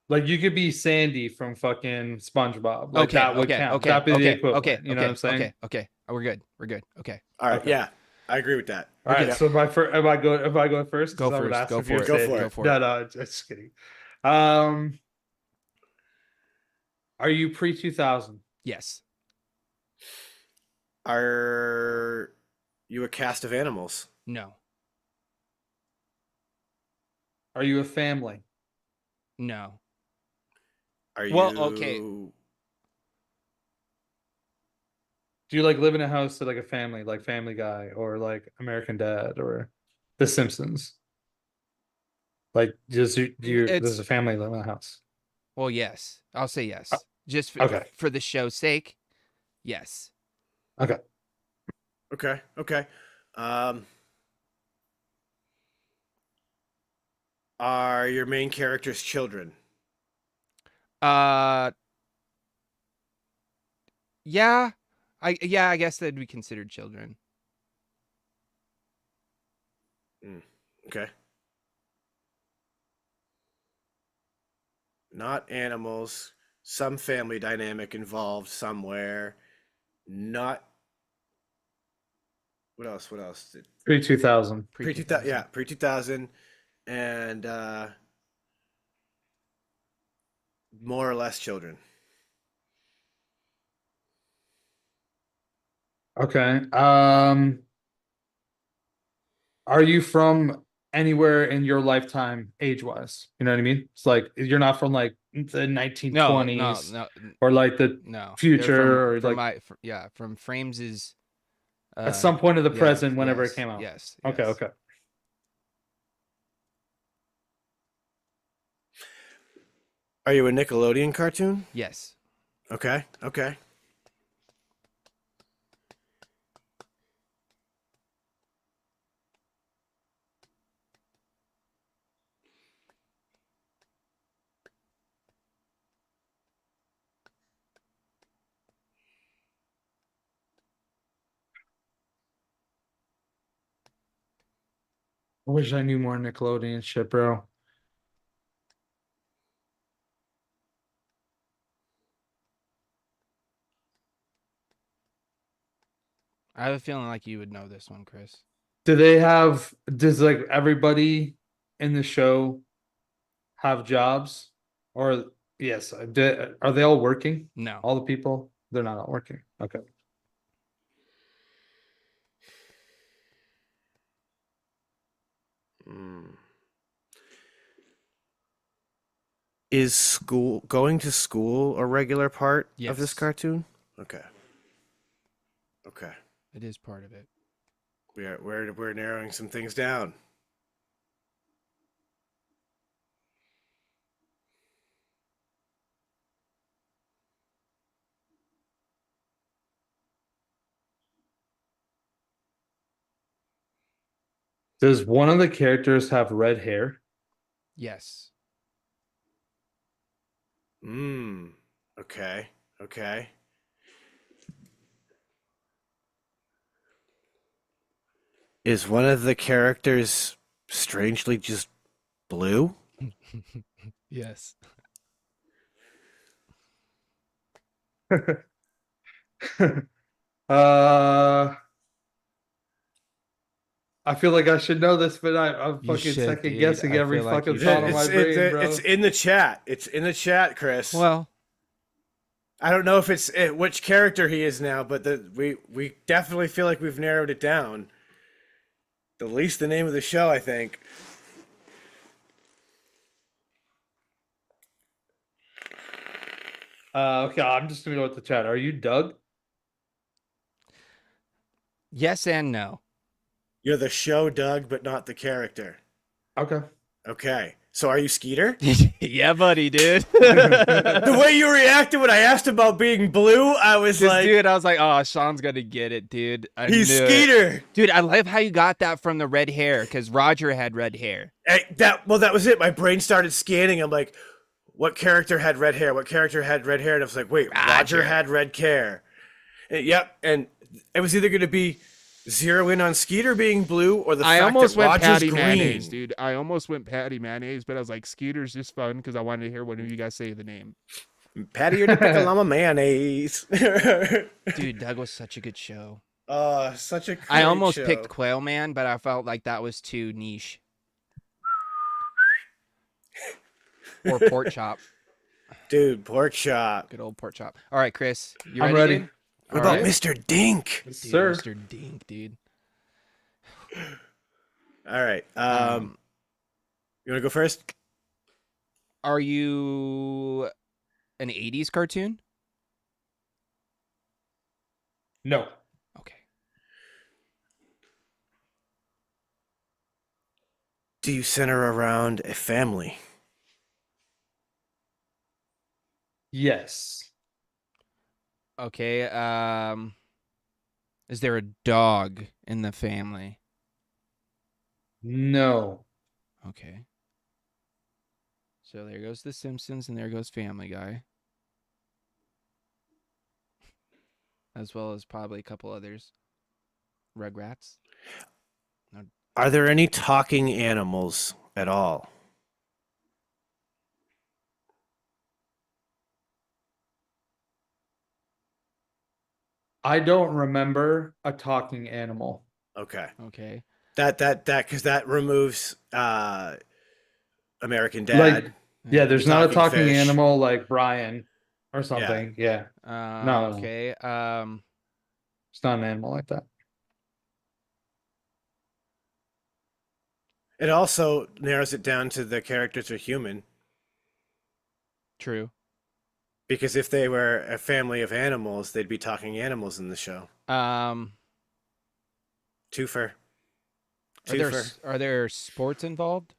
Like you could be Sandy from fucking SpongeBob. Like Okay. that would Okay. count. Okay. That'd be the Okay. equivalent. Okay. You know what I'm saying? Okay. Okay. We're good. We're good. Okay. All right. Okay. Yeah. I agree with that. All right. Yeah. So if I go first, Go 'Cause I would first. ask Go if you're for it. Go Sandy. for it. Go for No, it. no, just kidding. Are you pre-2000? Yes. Are you a cast of animals? No. Are you a family? No. Are Well, you okay. Do you like live in a house to like a family, like Family Guy or like American Dad or The Simpsons? Like, does a family live in a house? Well, yes. I'll say yes. Just okay. for the show's sake. Yes. Okay. Okay. Okay. Are your main characters children? Yeah. I guess that'd be considered children. Okay. Not animals. Some family dynamic involved somewhere. Not. What else? What else? Pre 2000. Pre 2000. Yeah, pre 2000, and more or less children. Okay. Are you from anywhere in your lifetime age wise? You know what I mean? It's like you're not from like the No, 1920s no, or like the no. They're future or from like my yeah, from Frames is at some point of the yeah, present whenever it yes, came out. yes, Okay, yes. okay. Are you a Nickelodeon cartoon? Yes. Okay. Okay. I wish I knew more Nickelodeon shit, bro. I have a feeling like you would know this one, Chris. Does like everybody in the show have jobs? Or yes, are they all working? No. All the people? They're not all working. Okay. Is school going to school a regular part of this Yes. cartoon? Okay. Okay. It is part of it. We're narrowing some things down. Does one of the characters have red hair? Yes. Okay. Okay. Is one of the characters strangely just blue? Yes. uh I feel like I should know this, but I'm You fucking should, second dude. guessing I every feel like fucking you thought on my should. brain, bro. It's in the chat. It's in the chat, Chris. Well, I don't know if it's which character he is now, but we definitely feel like we've narrowed it down. At least the name of the show, I think. Okay, I'm just gonna go with the chat. Are you Doug? yes and no. You're the show, Doug, but not the character. Okay. Okay. So are you Skeeter? Yeah, buddy, dude. The way you reacted when I asked about being blue, I was like, dude, I was like, oh, Sean's gonna get it, dude. he's knew it. Skeeter. Dude, I love how you got that from the red hair, because Roger had red hair. That was it. My brain started scanning. I'm like, what character had red hair? What character had red hair? And I was like, wait, Roger had red hair. Yep. And it was either going to be zero in on Skeeter being blue or the fact that Roger's green. Mayonnaise, dude. I almost went Patty Mayonnaise, but I was like, Skeeter's just fun because I wanted to hear one of you guys say the name. Patty or the Pickle mayonnaise. Dude, Doug was such a good show. Such a great I almost show. picked Quail Man, but I felt like that was too niche. Or Pork Chop. Dude, pork chop. Good old Pork Chop. All right, Chris. You I'm ready? ready. Dude? What All about right. Mr. Dink? Yes, Dude, sir. Mr. Dink, dude. All right. You want to go first? Are you an 80s cartoon? No. Okay. Do you center around a family? Yes. Okay. Is there a dog in the family? No. Okay. So there goes The Simpsons and there goes Family Guy. as well as probably a couple others. Rugrats. No, Are there any talking animals at all? I don't remember a talking animal. Okay. okay. That because that removes American Like, Dad, yeah, Yeah. the there's not a talking talking fish. animal like Brian or Yeah. something. Yeah. No, no, Okay. it's not an animal like that. It also narrows it down to the characters are human. True. Because if they were a family of animals, they'd be talking animals in the show. Um, Twofer. are there Twofer. are there sports involved?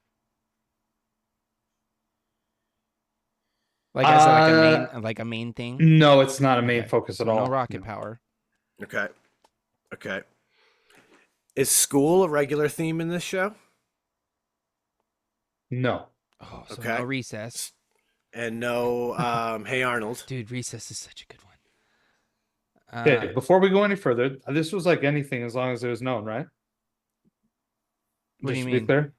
Like as Uh, like a main thing? no, it's not a main Okay. focus at So no all. rocket No. power. Okay. Okay. Is school a regular theme in this show? No. Oh, so Okay. no recess. And no Hey Arnold. Dude, recess is such a good one. Okay, before we go any further, this was like anything as long as it was known, right? What do Just you to be mean? clear.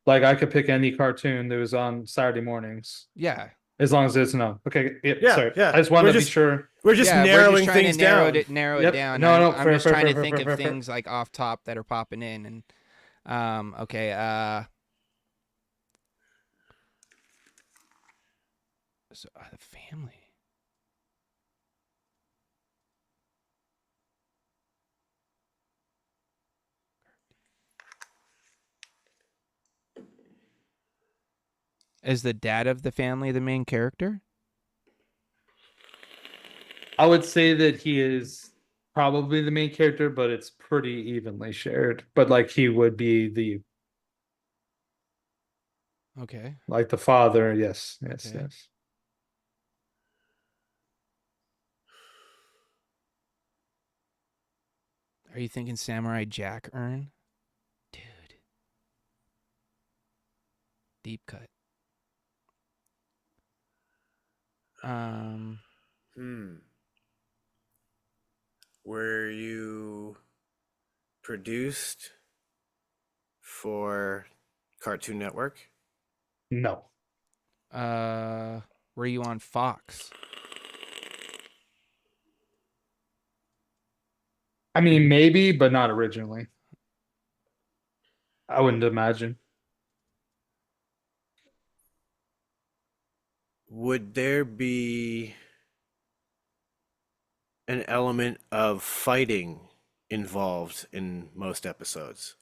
Like I could pick any cartoon that was on Saturday mornings Yeah. as long as it's known. Okay, yep, Yeah, sorry. yeah. I just wanted We're to be just sure. we're just Yeah, we're just narrowing trying things to narrow down. it Yep. down. No, I'm fair, just fair, trying fair, to fair, think fair, of fair, fair. things like off top that are popping in and okay, so the family. Is the dad of the family the main character? I would say that he is probably the main character, but it's pretty evenly shared. But like he would be the Okay. like the father. Yes, yes, Okay. yes. Are you thinking Samurai Jack Earn? Dude. Deep cut. Um Were you produced for Cartoon Network? No. were you on Fox? I mean, maybe, but not originally. I wouldn't imagine. Would there be an element of fighting involved in most episodes?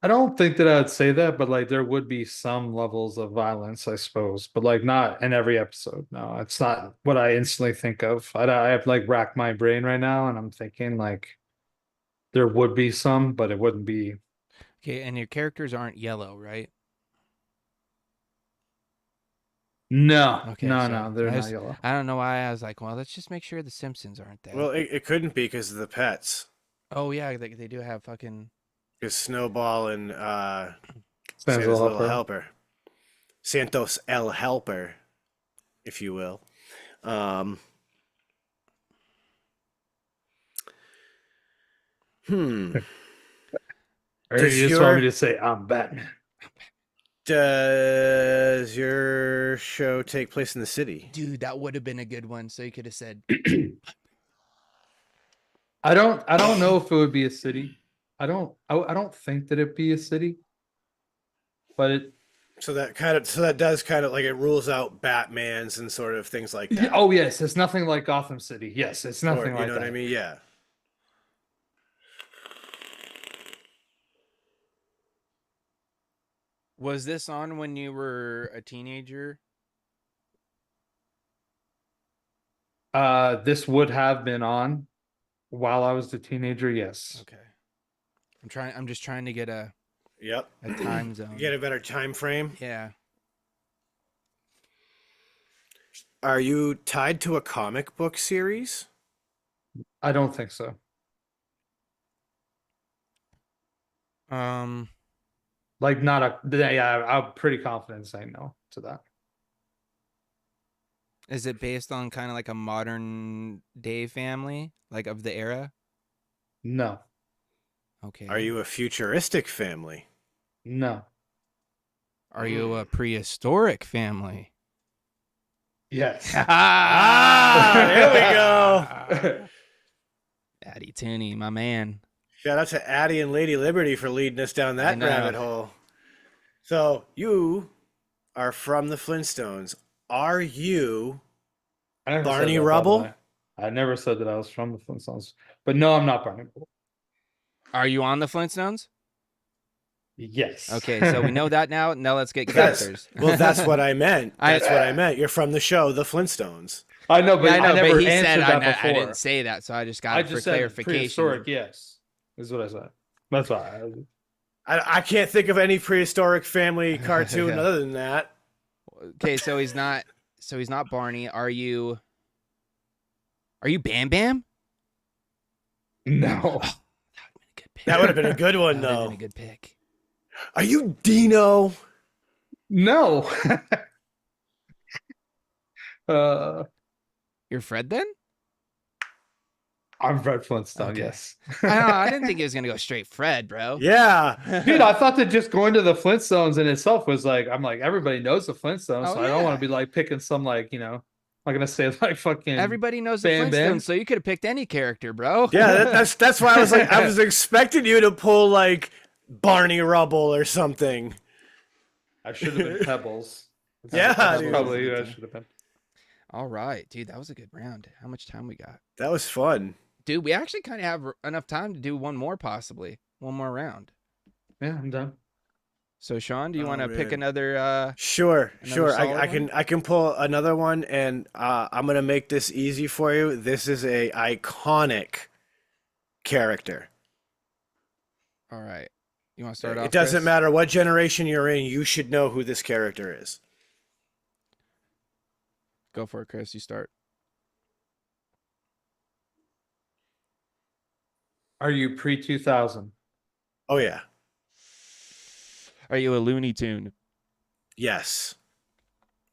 I don't think that I'd say that, but like there would be some levels of violence, I suppose, but like not in every episode. No, it's not what I instantly think of. I have like racked my brain right now, and I'm thinking like there would be some, but it wouldn't be. Okay, and your characters aren't yellow, right? No, Okay, no, so no, they're not yellow. I don't know why I was like, well, let's just make sure the Simpsons aren't that. Well, it couldn't be because of the pets. Oh yeah, they do have fucking Because Snowball and Stands a Santa's little Little helper. Helper, Santos El Helper, if you will. Um, hmm. Or Does you just want me your to say I'm Batman? does your show take place in the city? dude. That would have been a good one. So you could have said, I don't know if it would be a city. I don't think that it'd be a city, but it So that does kind of like it rules out Batman's and sort of things like that. oh yes, it's nothing like Gotham City. Yes, it's Or nothing you like know what I that. mean? Yeah. was this on when you were a teenager? This would have been on while I was a teenager, yes. Okay, I'm just trying to get a Yep. time zone. Get a better time frame. Yeah. Are you tied to a comic book series? I don't think so. Um. Like not a yeah, I'm pretty confident saying no to that. Is it based on kind of like a modern day family, like of the era? No. Okay. Are you a futuristic family? No. Are you a prehistoric family? Yes. There we go. Addy Tooney, my man. Shout out to Addie and Lady Liberty for leading us down that rabbit hole. So you are from the Flintstones. Are you I never Barney said that, by the Rubble? way. I never said that I was from the Flintstones. But no, I'm not Barney Rubble. Are you on the Flintstones? Yes. Okay, so we know that now. Now let's get characters. That's what I meant. That's what I meant. You're from the show, The Flintstones. I know, but Yeah, I know, I never but he answered said that I before. didn't say that, so I just got I it for just said clarification. prehistoric, yes. Is what I said. That's why. I can't think of any prehistoric family cartoon Yeah. other than that. Okay, so he's not Barney. Are you Bam Bam? No. That would have been a good one, That would have though. been a good pick. Are you Dino? No. You're Fred then? I'm Fred Flintstone, Okay. yes. I didn't think he was gonna go straight Fred, bro. Yeah. Dude, I thought that just going to the Flintstones in itself was like, I'm like, everybody knows the Flintstones, Oh, so I don't yeah. want to be like picking some like, I'm not gonna say like fucking Everybody knows the Bam Flintstones, Bam. so you could have picked any character, bro. Yeah, that's why I was like, I was expecting you to pull like Barney Rubble or something. I should have been Pebbles. Yeah, That's dude. probably who I should have been. All right, dude, that was a good round. How much time we got? That was fun. Dude, we actually kind of have enough time to do one more, possibly. One more round. Yeah, I'm done. So, Sean, do you want to pick man. another? Sure. Another solid I can pull another one, and I'm gonna make this easy for you. This is a iconic character. All right. You want to start off? It doesn't Chris? matter what generation you're in, you should know who this character is. Go for it, Chris. You start. Are you pre-2000? Oh yeah. Are you a Looney Tune? Yes.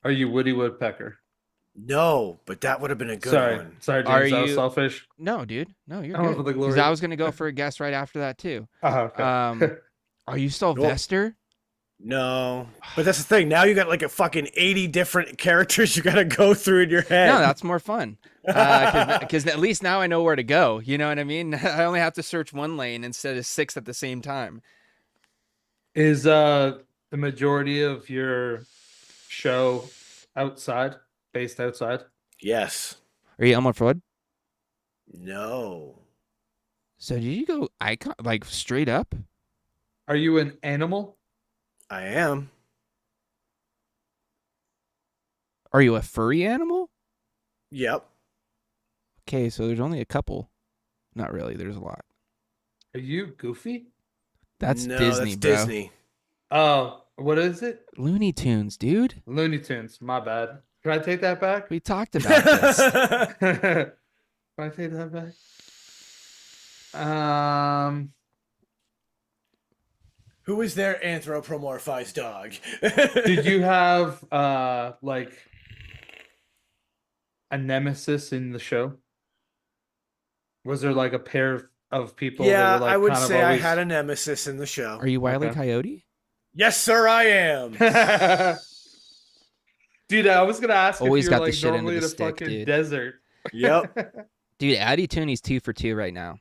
Are you Woody Woodpecker? No, but that would have been a good Sorry, one. sorry, Are James. That was you- selfish. No, dude. No, you're I went for good. the Because glory. I was gonna go for a guess right after that too. Okay. Are you Sylvester? No. But that's the thing. Now you got like a fucking 80 different characters you got to go through in your head. No, that's more fun. Because at least now I know where to go. You know what I mean? I only have to search one lane instead of 6 at the same time. Is the majority of your show outside, based outside? Yes. Are you Elmer Fudd? No. So did you go icon like straight up? Are you an animal? I am. Are you a furry animal? Yep. Okay, so there's only a couple. Not really. There's a lot. Are you Goofy? That's No, Disney, that's bro. Disney. Oh, what is it? Looney Tunes, dude. Looney Tunes. My bad. Can I take that back? We talked about this. Can I take that back? Who is their anthropomorphized dog? Did you have like a nemesis in the show? Was there like a pair of people? Yeah, that were, like, I would kind of say I always... had a nemesis in the show. Are you Wile E. Okay. Coyote? Yes, sir, I am. Dude, I was gonna ask Always if got you're the like shit into normally the in a stick, fucking dude. desert. Yep. Dude, Addy Tooney's 2 for 2 right now.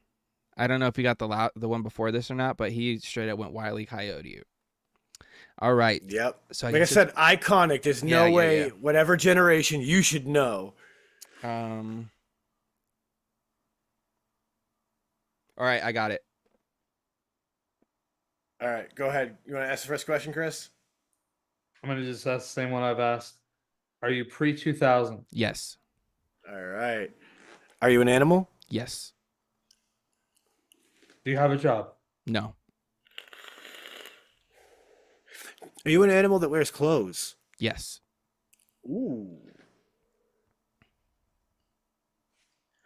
I don't know if you got the one before this or not, but he straight up went Wile E. Coyote. All right. Yep. So Like I guess said, iconic. There's no Yeah, way, yeah. whatever generation, you should know. All right, I got it. All right, go ahead. You want to ask the first question, Chris? I'm gonna just ask the same one I've asked. Are you pre-2000? Yes. All right. Are you an animal? Yes. Do you have a job? No. Are you an animal that wears clothes? Yes. Ooh.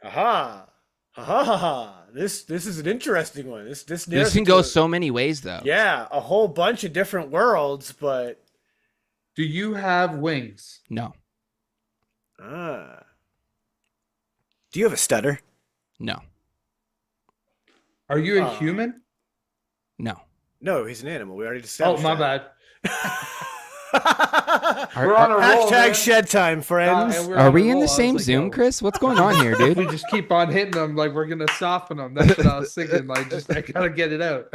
Aha. Ha ha ha ha. This is an interesting one. This This narrows can it to go a- so many ways, though. Yeah, a whole bunch of different worlds, but Do you have wings? No. Ah. Do you have a stutter? No. Are you a Aw. human? No. No, he's an animal. We already Oh, established my that. bad. Are, We're on a roll, Hashtag man. shed time, friends. And we're are on we a in the roll. I was same like, Zoom, yo, Chris? What's going on here, if dude? we just keep on hitting them, like we're gonna soften them. That's what I was thinking. Like, just I gotta get it out.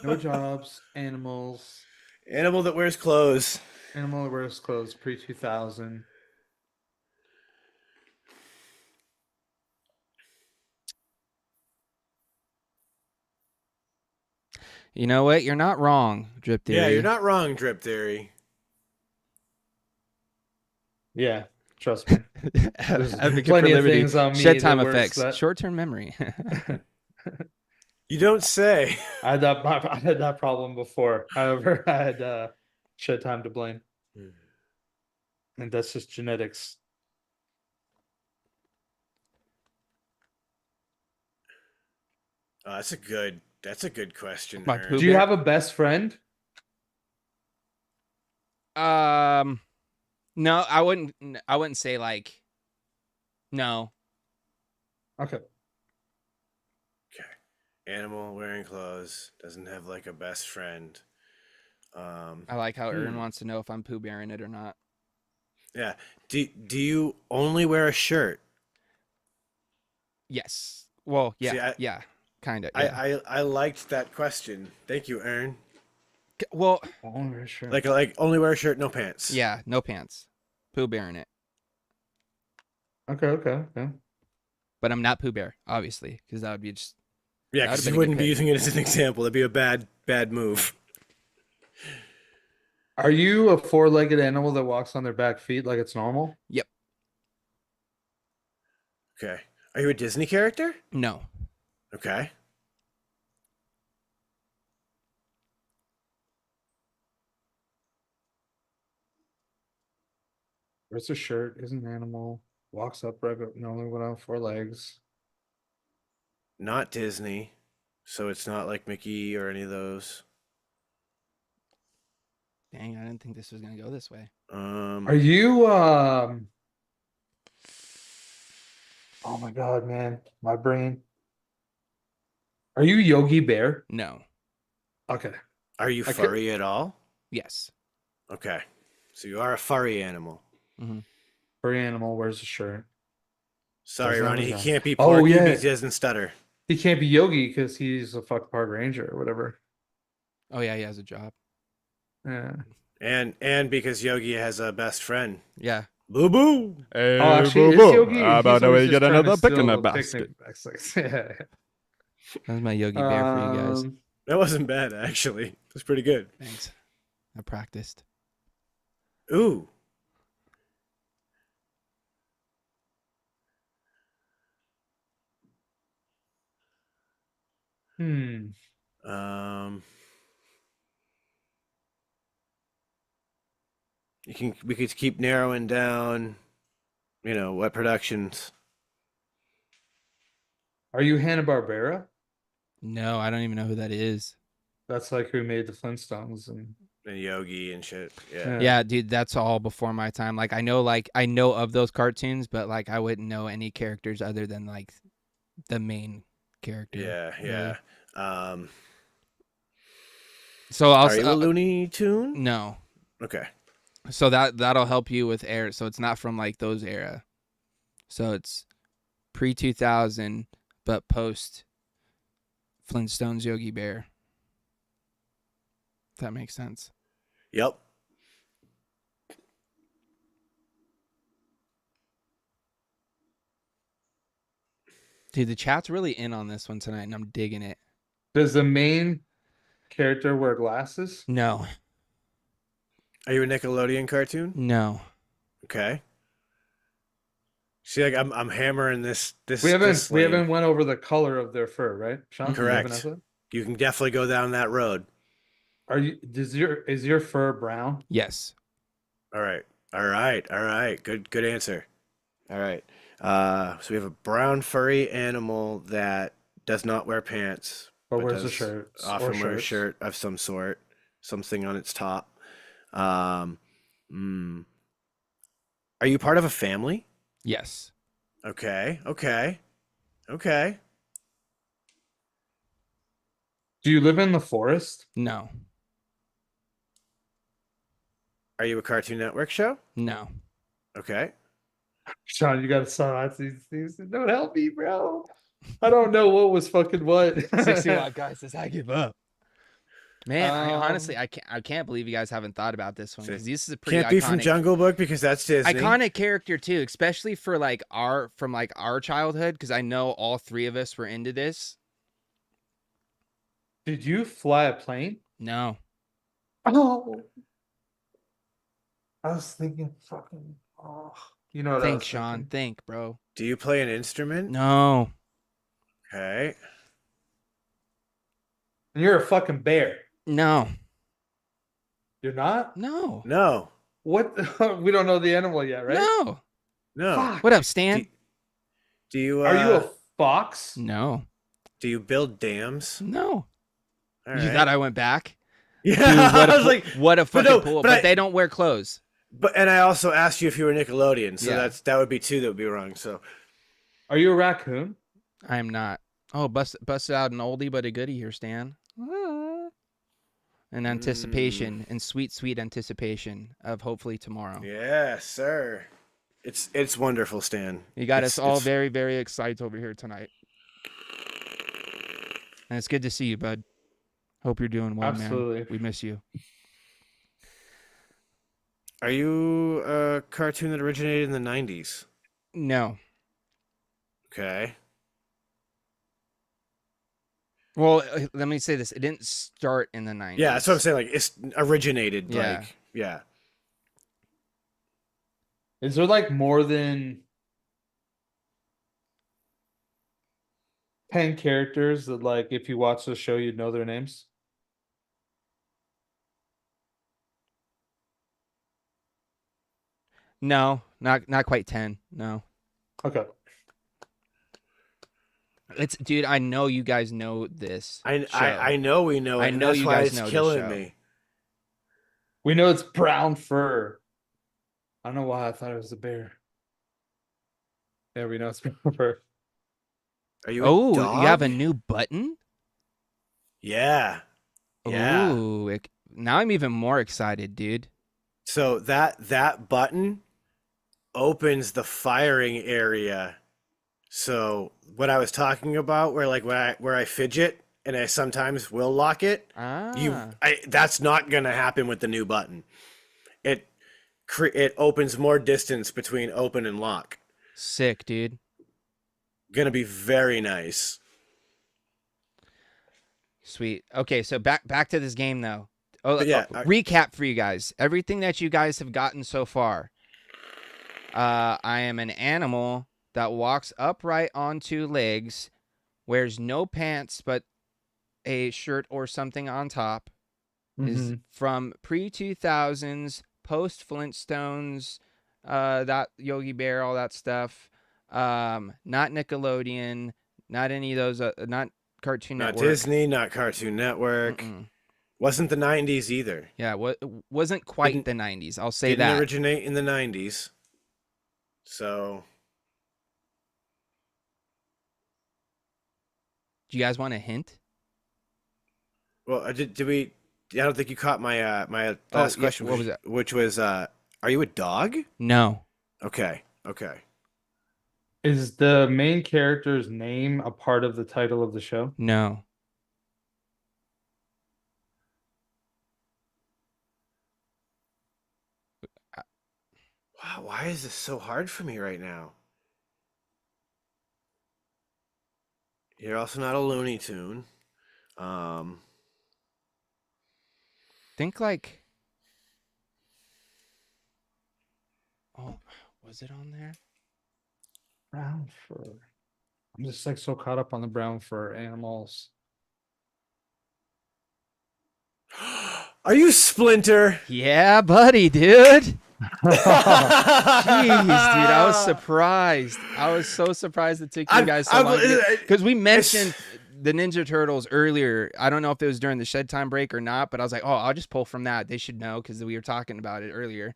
No jobs, animals, Animal that wears clothes. animal that wears clothes pre 2000. You know what? You're not wrong, Drip Theory. Yeah, you're not wrong, Drip Theory. Yeah, trust me. There's Advocate plenty for of liberty. things on me Shed time that works effects. that- Short-term memory. You don't say. I had that problem before. However, I had shed time to blame, and that's just genetics. That's a good question. My Ern. poop. Do you have a best friend? No, I wouldn't. I wouldn't say like. No. Okay. Animal wearing clothes, doesn't have like a best friend. I like how Ern wants to know if I'm poo bearing it or not. Yeah. Do you only wear a shirt? Yes. Well, yeah, See, yeah, kind of. Yeah. I liked that question. Thank you, Ern. Well, Oh, sure. Like only wear a shirt, no pants. yeah, no pants. Pooh bearing it. Okay. But I'm not Pooh Bear, obviously, because that would be just. Yeah, That because would've you been a wouldn't good be pick. using it as an example. That'd be a bad move. Are you a four-legged animal that walks on their back feet like it's normal? Yep. Okay. Are you a Disney character? No. Okay. Wears a shirt, is an animal, walks upright, but normally went on four legs. Not Disney. So it's not like Mickey or any of those. Dang, I didn't think this was gonna go this way. Are you oh my god, man, my brain. Are you Yogi Bear? No. Okay. Are you I could- furry at all? Yes. Okay. So you are a furry animal. Mm-hmm. Furry animal wears a shirt. Sorry, Doesn't have Ronnie. a He job. can't be Oh, Porky yeah. because he doesn't stutter. He can't be Yogi because he's a fuck park ranger or whatever. Oh yeah, he has a job. Yeah. And because Yogi has a best friend. Yeah. Boo boo. Hey, Oh, actually, it's Yogi. How about we get another pick in the basket? Yeah. That's my Yogi Bear for you guys. That wasn't bad, actually. It was pretty good. Thanks. I practiced. Ooh. Hmm. We could keep narrowing down, what productions. Are you Hanna-Barbera? No, I don't even know who that is. That's like who made the Flintstones and Yogi and shit. Yeah. Yeah, dude, that's all before my time. Like I know of those cartoons, but like I wouldn't know any characters other than like the main character. Yeah. really. So I'll Are you a Looney Tune? No. Okay. So that'll help you with era. So it's not from like those era. So it's pre 2000, but post Flintstones Yogi Bear. If that makes sense. Yep. Dude, the chat's really in on this one tonight, and I'm digging it. Does the main character wear glasses? No. Are you a Nickelodeon cartoon? No. Okay. See, like I'm hammering this. We haven't this we lane. haven't went over the color of their fur, right, Sean? Correct. You haven't asked You can definitely go down that road. that? Is your fur brown? Yes. All right. Good answer. All right. So we have a brown furry animal that does not wear pants, Or wears a does shirt? Often wear a shirt of some sort, something on its top. Um, mm, are you part of a family? Yes. Okay. Okay. Okay. Do you live in the forest? No. Are you a Cartoon Network show? No. Okay. Sean, you gotta silence these things. Don't help me, bro. I don't know what was fucking what. 60-watt guy says I give up. Man, I honestly Um, I can't believe you guys haven't thought about this one because this is a pretty Can't be from iconic Jungle Book because that's Disney. iconic character too, especially for like our childhood because I know all three of us were into this. Did you fly a plane? No. Oh, I was thinking fucking. Oh, you know what I Think, was Sean. thinking? Think, bro. Do you play an instrument? No. Okay. And you're a fucking bear. No. You're not? No. No. What? We don't know the animal yet, right? No. No. Fuck. What up, Stan? Do you Are you a fox? No. do you build dams? No. All You right. thought I went back? Yeah. Dude, what I a was like, what a fucking no, pool. but But I- they don't wear clothes. and I also asked you if you were Nickelodeon, so Yeah. that would be two that would be wrong. So Are you a raccoon? I am not. Oh, busted out an oldie but a goodie here, Stan. In anticipation, in sweet, sweet anticipation of hopefully tomorrow. yeah, sir. It's wonderful, Stan. You got It's- us all it's- very, very excited over here tonight. And it's good to see you, bud. Hope you're doing well, Absolutely. man. We miss you. Are you a cartoon that originated in the 90s? No. Okay. Well, let me say this. It didn't start in the 90s. Yeah, that's what I'm saying. Like it's originated. Yeah. Like yeah. Is there like more than 10 characters that like if you watch the show you'd know their names? No, not quite 10. No. Okay. It's dude, I know you guys know this. I show. know we know it. I and know that's you why guys it's know this killing show. me. We know it's brown fur. I don't know why I thought it was a bear. Yeah, we know it's brown fur. Are you? Oh, a dog? you have a new button? Yeah. Yeah. Ooh, now I'm even more excited, dude. So that button opens the firing area. So what I was talking about, where like where I fidget and I sometimes will lock it, Ah. that's not gonna happen with the new button. It opens more distance between open and lock. Sick, dude. Gonna be very nice. Sweet. Okay, so back to this game though. Oh, But yeah, recap for you guys. Everything that you guys have gotten so far. I am an animal that walks upright on two legs, wears no pants but a shirt or something on top. Is from pre-2000s, post Flintstones, that Yogi Bear, all that stuff. Not Nickelodeon, not any of those, not Cartoon not Network. Disney, not Cartoon Network. Mm-mm. Wasn't the 90s either. Yeah, wasn't quite Didn't- the 90s. I'll say Didn't that. originate in the 90s. So Do you guys want a hint? well, did we? I don't think you caught my my last yeah, question. what was it? Which was, are you a dog? No. Okay, okay. Is the main character's name a part of the title of the show? No. Wow, why is this so hard for me right now? You're also not a Looney Tune. Think like. Oh, was it on there? Brown fur. I'm just like so caught up on the brown fur animals. Are you Splinter? Yeah, buddy, dude. Jeez, dude, I was surprised. I was so surprised it took you guys so long. Because we mentioned the Ninja Turtles earlier. I don't know if it was during the Shed Time break or not, but I was like, oh, I'll just pull from that. They should know because we were talking about it earlier.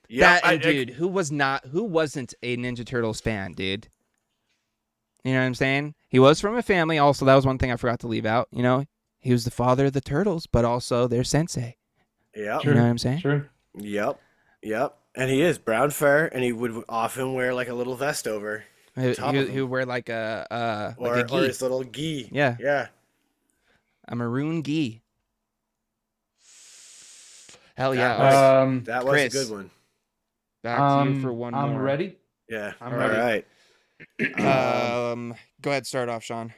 Yeah, Dude, who wasn't a Ninja Turtles fan, dude? You know what I'm saying? He was from a family. Also, that was one thing I forgot to leave out. You know, he was the father of the Turtles, but also their sensei. Yep. You know what I'm saying? Sure. Yep. And he is brown fur, and he would often wear like a little vest over top of He him. would wear like a or gi. his little gi. Yeah. Yeah. A maroon gi. Hell That yeah. was, that was a Chris. good one. Back to you for one I'm more. ready. Yeah. I'm All ready. right. Go ahead, start off, Sean.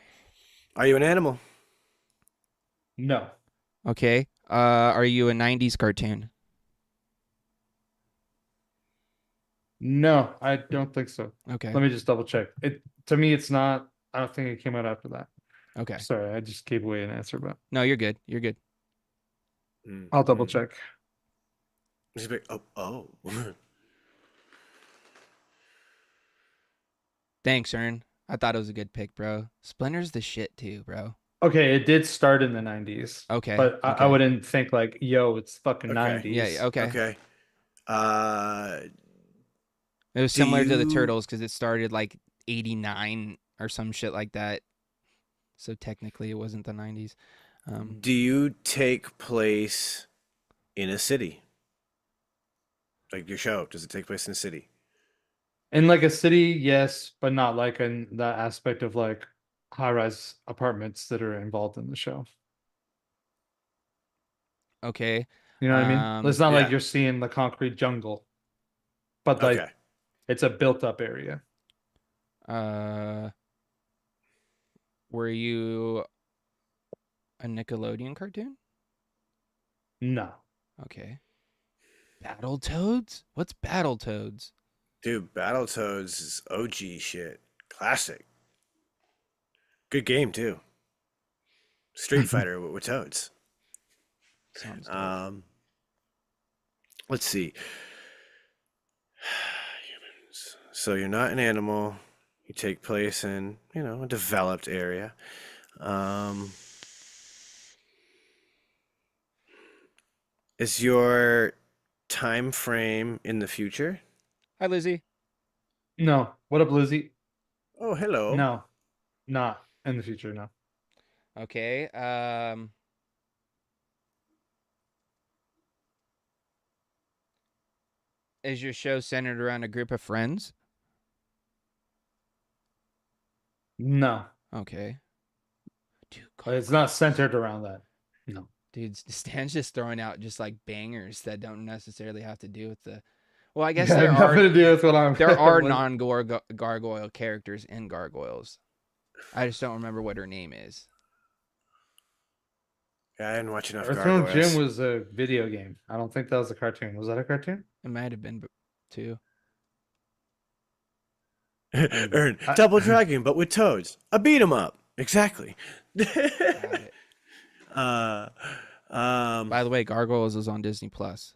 Are you an animal? No. Okay. Are you a 90s cartoon? No, I don't think so. Okay. Let me just double check. To me, it's not. I don't think it came out after that. Okay. Sorry, I just gave away an answer, but No, you're good. You're good. I'll double check. He's like, oh. Thanks, Ern. I thought it was a good pick, bro. Splinter's the shit too, bro. Okay, it did start in the 90s. Okay. But I okay. wouldn't think like, yo, it's fucking Okay. 90s. Yeah, okay. Okay. It was similar to the you- Turtles because it started like 89 or some shit like that. So technically it wasn't the 90s. Do you take place in a city? Like your show, does it take place in a city? In like a city, yes, but not like in that aspect of like high-rise apartments that are involved in the show. Okay. You know what I mean? It's not like you're seeing the concrete jungle, but like Okay. it's a built-up area. Were you a Nickelodeon cartoon? No. Okay. Battletoads? What's Battletoads? Dude, Battletoads is OG shit. Classic. Good game too. Street Fighter with toads. Sounds good. Let's see. Humans. So you're not an animal. You take place in, a developed area. Is your time frame in the future? Hi, Lizzie. No. What up, Lizzie? Oh, hello. No. Not in the future, no. Okay. Is your show centered around a group of friends? No. Okay. Dude, It's not centered around that. No. Dude, Stan's just throwing out just like bangers that don't necessarily have to do with the. Well, I guess Yeah, there nothing are. to do with what I'm. There are what- non-gargoyle characters in Gargoyles. I just don't remember what her name is. Yeah, I didn't watch enough Earthworm Gargoyles. Jim was a video game. I don't think that was a cartoon. Was that a cartoon? It might have been too. Earn Double Dragon, but with toads. A beat 'em up. Exactly. Got it. By the way, Gargoyles is on Disney Plus.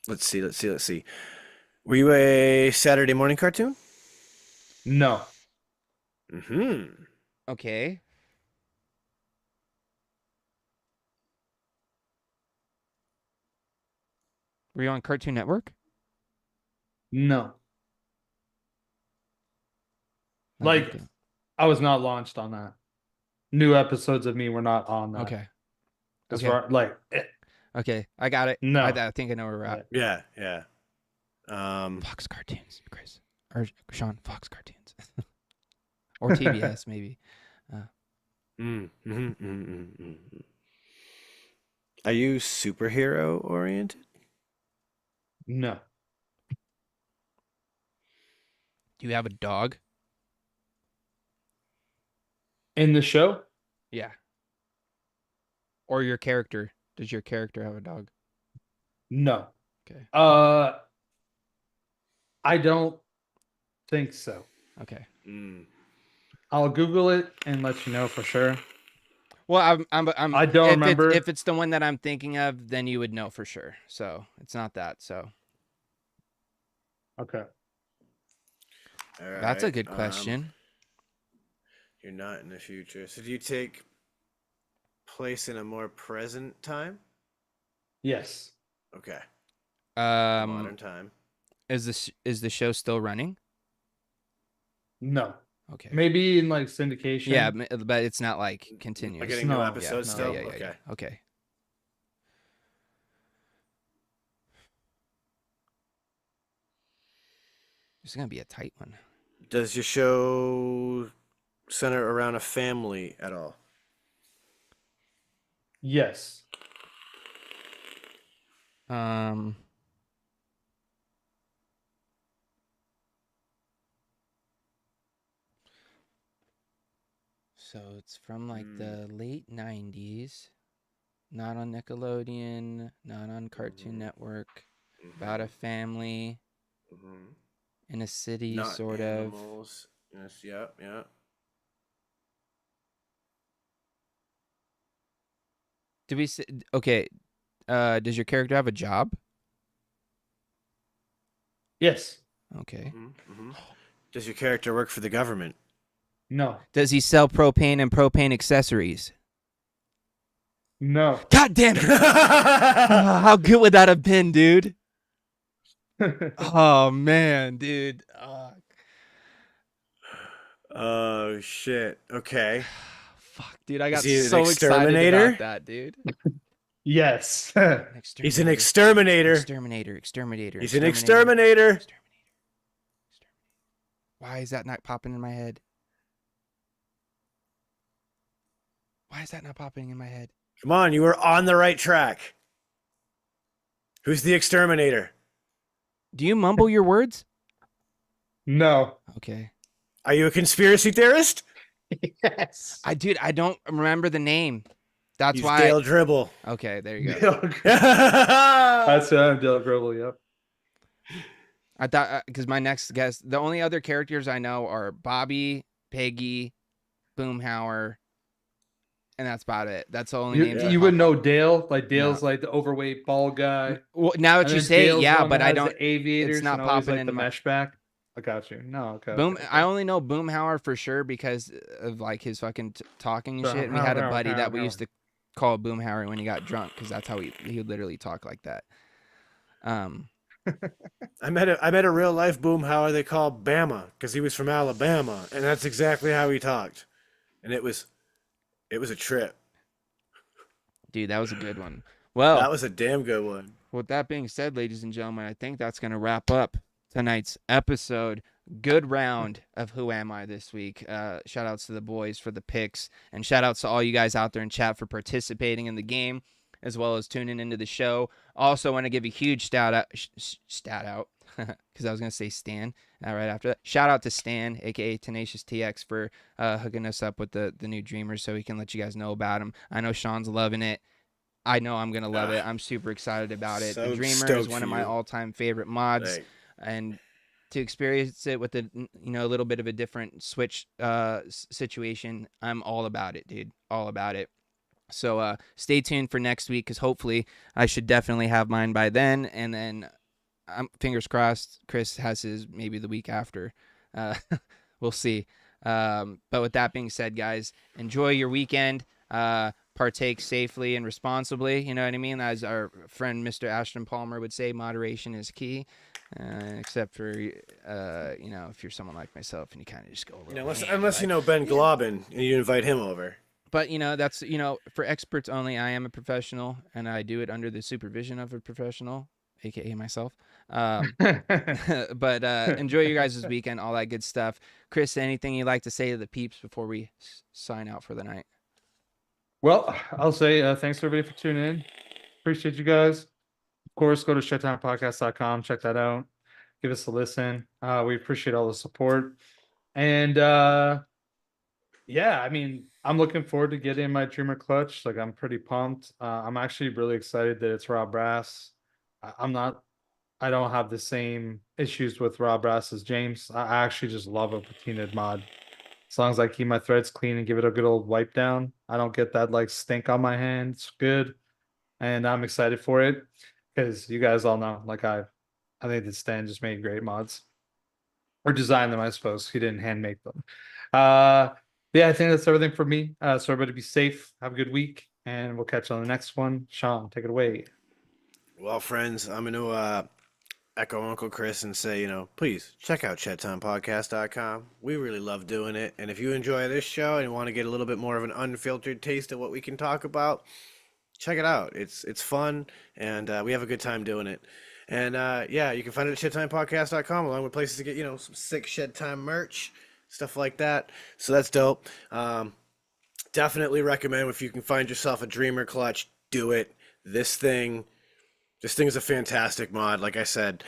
Let's see. Were you a Saturday morning cartoon? No. Mm-hmm. Okay. Were you on Cartoon Network? No. Like, I was not launched on that. New episodes of me were not on that. Okay. As Okay. far like Okay, I got it. No. I think I know where we're at. Yeah. Fox Cartoons, Chris. Or Sean, Fox Cartoons. Or TBS, maybe. Are you superhero oriented? no. Do you have a dog? In the show? Yeah. Or your character. Does your character have a dog? No. Okay. I don't think so. Okay. I'll Google it and let you know for sure. Well, I don't remember. If it's the one that I'm thinking of, then you would know for sure. So it's not that. So Okay. All right. that's a good question. You're not in the future. So do you take place in a more present time? Yes. Okay. Um, Modern time. is the show still running? No. Okay. Maybe in like Yeah, syndication. but it's not like Like continuous. getting new No, episodes no. Yeah, still? yeah, yeah, Okay. yeah. Okay. This is gonna be a tight one. Does your show center around a family at all? Yes. Um, so it's from like the late 90s, not on Nickelodeon, not on Cartoon Network, about a family in a city, Not sort of. animals. Yes, yeah, yeah. Do we say, okay, does your character have a job? Yes. Okay. Does your character work for the government? No. Does he sell propane and propane accessories? No. God damn it! How good would that have been, dude? Oh man, dude. Oh shit. Okay. Fuck, dude. I Is got he an so excited exterminator? about that, dude. Yes. He's an exterminator. Exterminator. He's an exterminator. Why is that not popping in my head? Why is that not popping in my head? Come on, you were on the right track. Who's the exterminator? Do you mumble your words? No. Okay. Are you a conspiracy theorist? Yes. I don't remember the name. That's He's why. Dale Dribble. Okay, there you go. That's Dale Gribble, yep. I thought because my next guess, the only other characters I know are Bobby, Peggy, Boomhauer, and that's about it. That's the only names. You would know Dale, like Dale's like the overweight bald guy. Well, now that And you then say it, Dale's yeah, one but that I has don't. the aviators It's not and always popping like in the my mesh back. I got you. No, okay. Boom. okay. I only know Boomhauer for sure because of like his fucking talking and shit. And we had a buddy that we used to call Boomhauer when he got drunk because that's how he would literally talk like that. I met a real life Boomhauer they call Bama because he was from Alabama, and that's exactly how he talked, and it was a trip. Dude, that was a good one. Well, That was a damn good one. with that being said, ladies and gentlemen, I think that's gonna wrap up tonight's episode. Good round of Who Am I this week. Shout outs to the boys for the picks, and shout outs to all you guys out there in chat for participating in the game, as well as tuning into the show. Also want to give a huge stat out, because I was going to say Stan right after that. Shout out to Stan, a.k.a. Tenacious TX, for hooking us up with the new Dreamers so he can let you guys know about him. I know Sean's loving it. I know I'm going to love it. I'm super excited about it. So The Dreamer is one of my all-time favorite mods. And to experience it with a little bit of a different Switch situation, I'm all about it, dude. All about it. So stay tuned for next week because hopefully I should definitely have mine by then. And then fingers crossed Chris has his maybe the week after. We'll see. But with that being said, guys, enjoy your weekend. Partake safely and responsibly. You know what I mean? As our friend Mr. Ashton Palmer would say, moderation is key. Except for if you're someone like myself and you kind of just go over. Unless you know Ben Globin and you invite him over. But that's for experts only. I am a professional and I do it under the supervision of a professional, aka myself. But enjoy your guys this weekend, all that good stuff. Chris, anything you'd like to say to the peeps before we sign out for the night? Well, I'll say thanks everybody for tuning in. Appreciate you guys. Of course, go to shedtimepodcast.com. Check that out. Give us a listen. We appreciate all the support. And yeah, I mean, I'm looking forward to getting my Dreamer clutch. Like, I'm pretty pumped. I'm actually really excited that it's raw brass. I don't have the same issues with raw brass as James. I actually just love a patinaed mod. As long as I keep my threads clean and give it a good old wipe down, I don't get that like stink on my hand. It's good. And I'm excited for it because you guys all know, like I think that Stan just made great mods or designed them, I suppose. He didn't hand make them. Yeah, I think that's everything for me. So everybody be safe, have a good week, and we'll catch you on the next one. Sean, take it away. Well, friends, I'm going to echo Uncle Chris and say, please check out shedtimepodcast.com. We really love doing it. And if you enjoy this show and want to get a little bit more of an unfiltered taste of what we can talk about, check it out. It's fun, and we have a good time doing it. And yeah, you can find it at shedtimepodcast.com along with places to get, some sick Shed Time merch, stuff like that. So that's dope. Definitely recommend if you can find yourself a Dreamer clutch, do it. This thing is a fantastic mod. Like I said,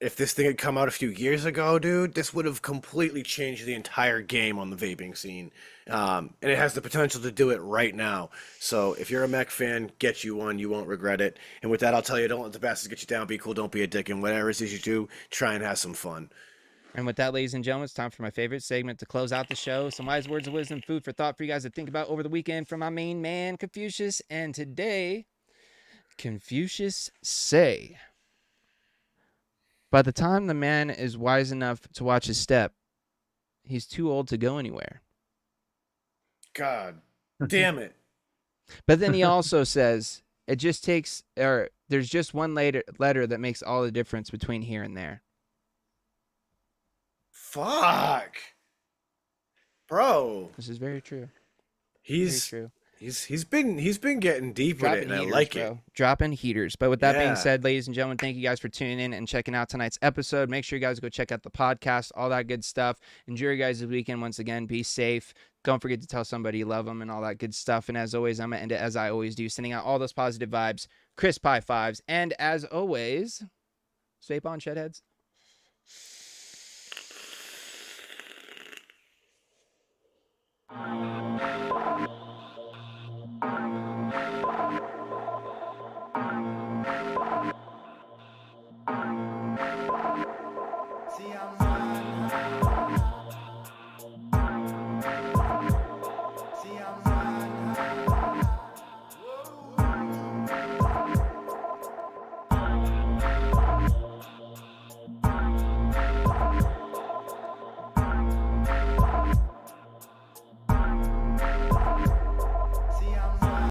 if this thing had come out a few years ago, dude, this would have completely changed the entire game on the vaping scene. And it has the potential to do it right now. So if you're a mech fan, get you one. You won't regret it. And with that, I'll tell you, don't let the bastards get you down. Be cool. Don't be a dick. And whatever it is you do, try and have some fun. And with that, ladies and gentlemen, it's time for my favorite segment to close out the show. Some wise words of wisdom, food for thought for you guys to think about over the weekend from my main man, Confucius. And today, Confucius say, by the time the man is wise enough to watch his step, he's too old to go anywhere. God damn it. But then he also says, it just takes, or there's just one letter that makes all the difference between here and there. Fuck. Bro. This is very true. He's very true. He's been getting deep with it, and heaters, I like bro. it. Dropping heaters. But with that being Yeah. said, ladies and gentlemen, thank you guys for tuning in and checking out tonight's episode. Make sure you guys go check out the podcast, all that good stuff. Enjoy your guys' weekend once again. Be safe. Don't forget to tell somebody you love them and all that good stuff. And as always, I'm going to end it as I always do, sending out all those positive vibes, crisp high fives. And as always, vape on, Shedheads.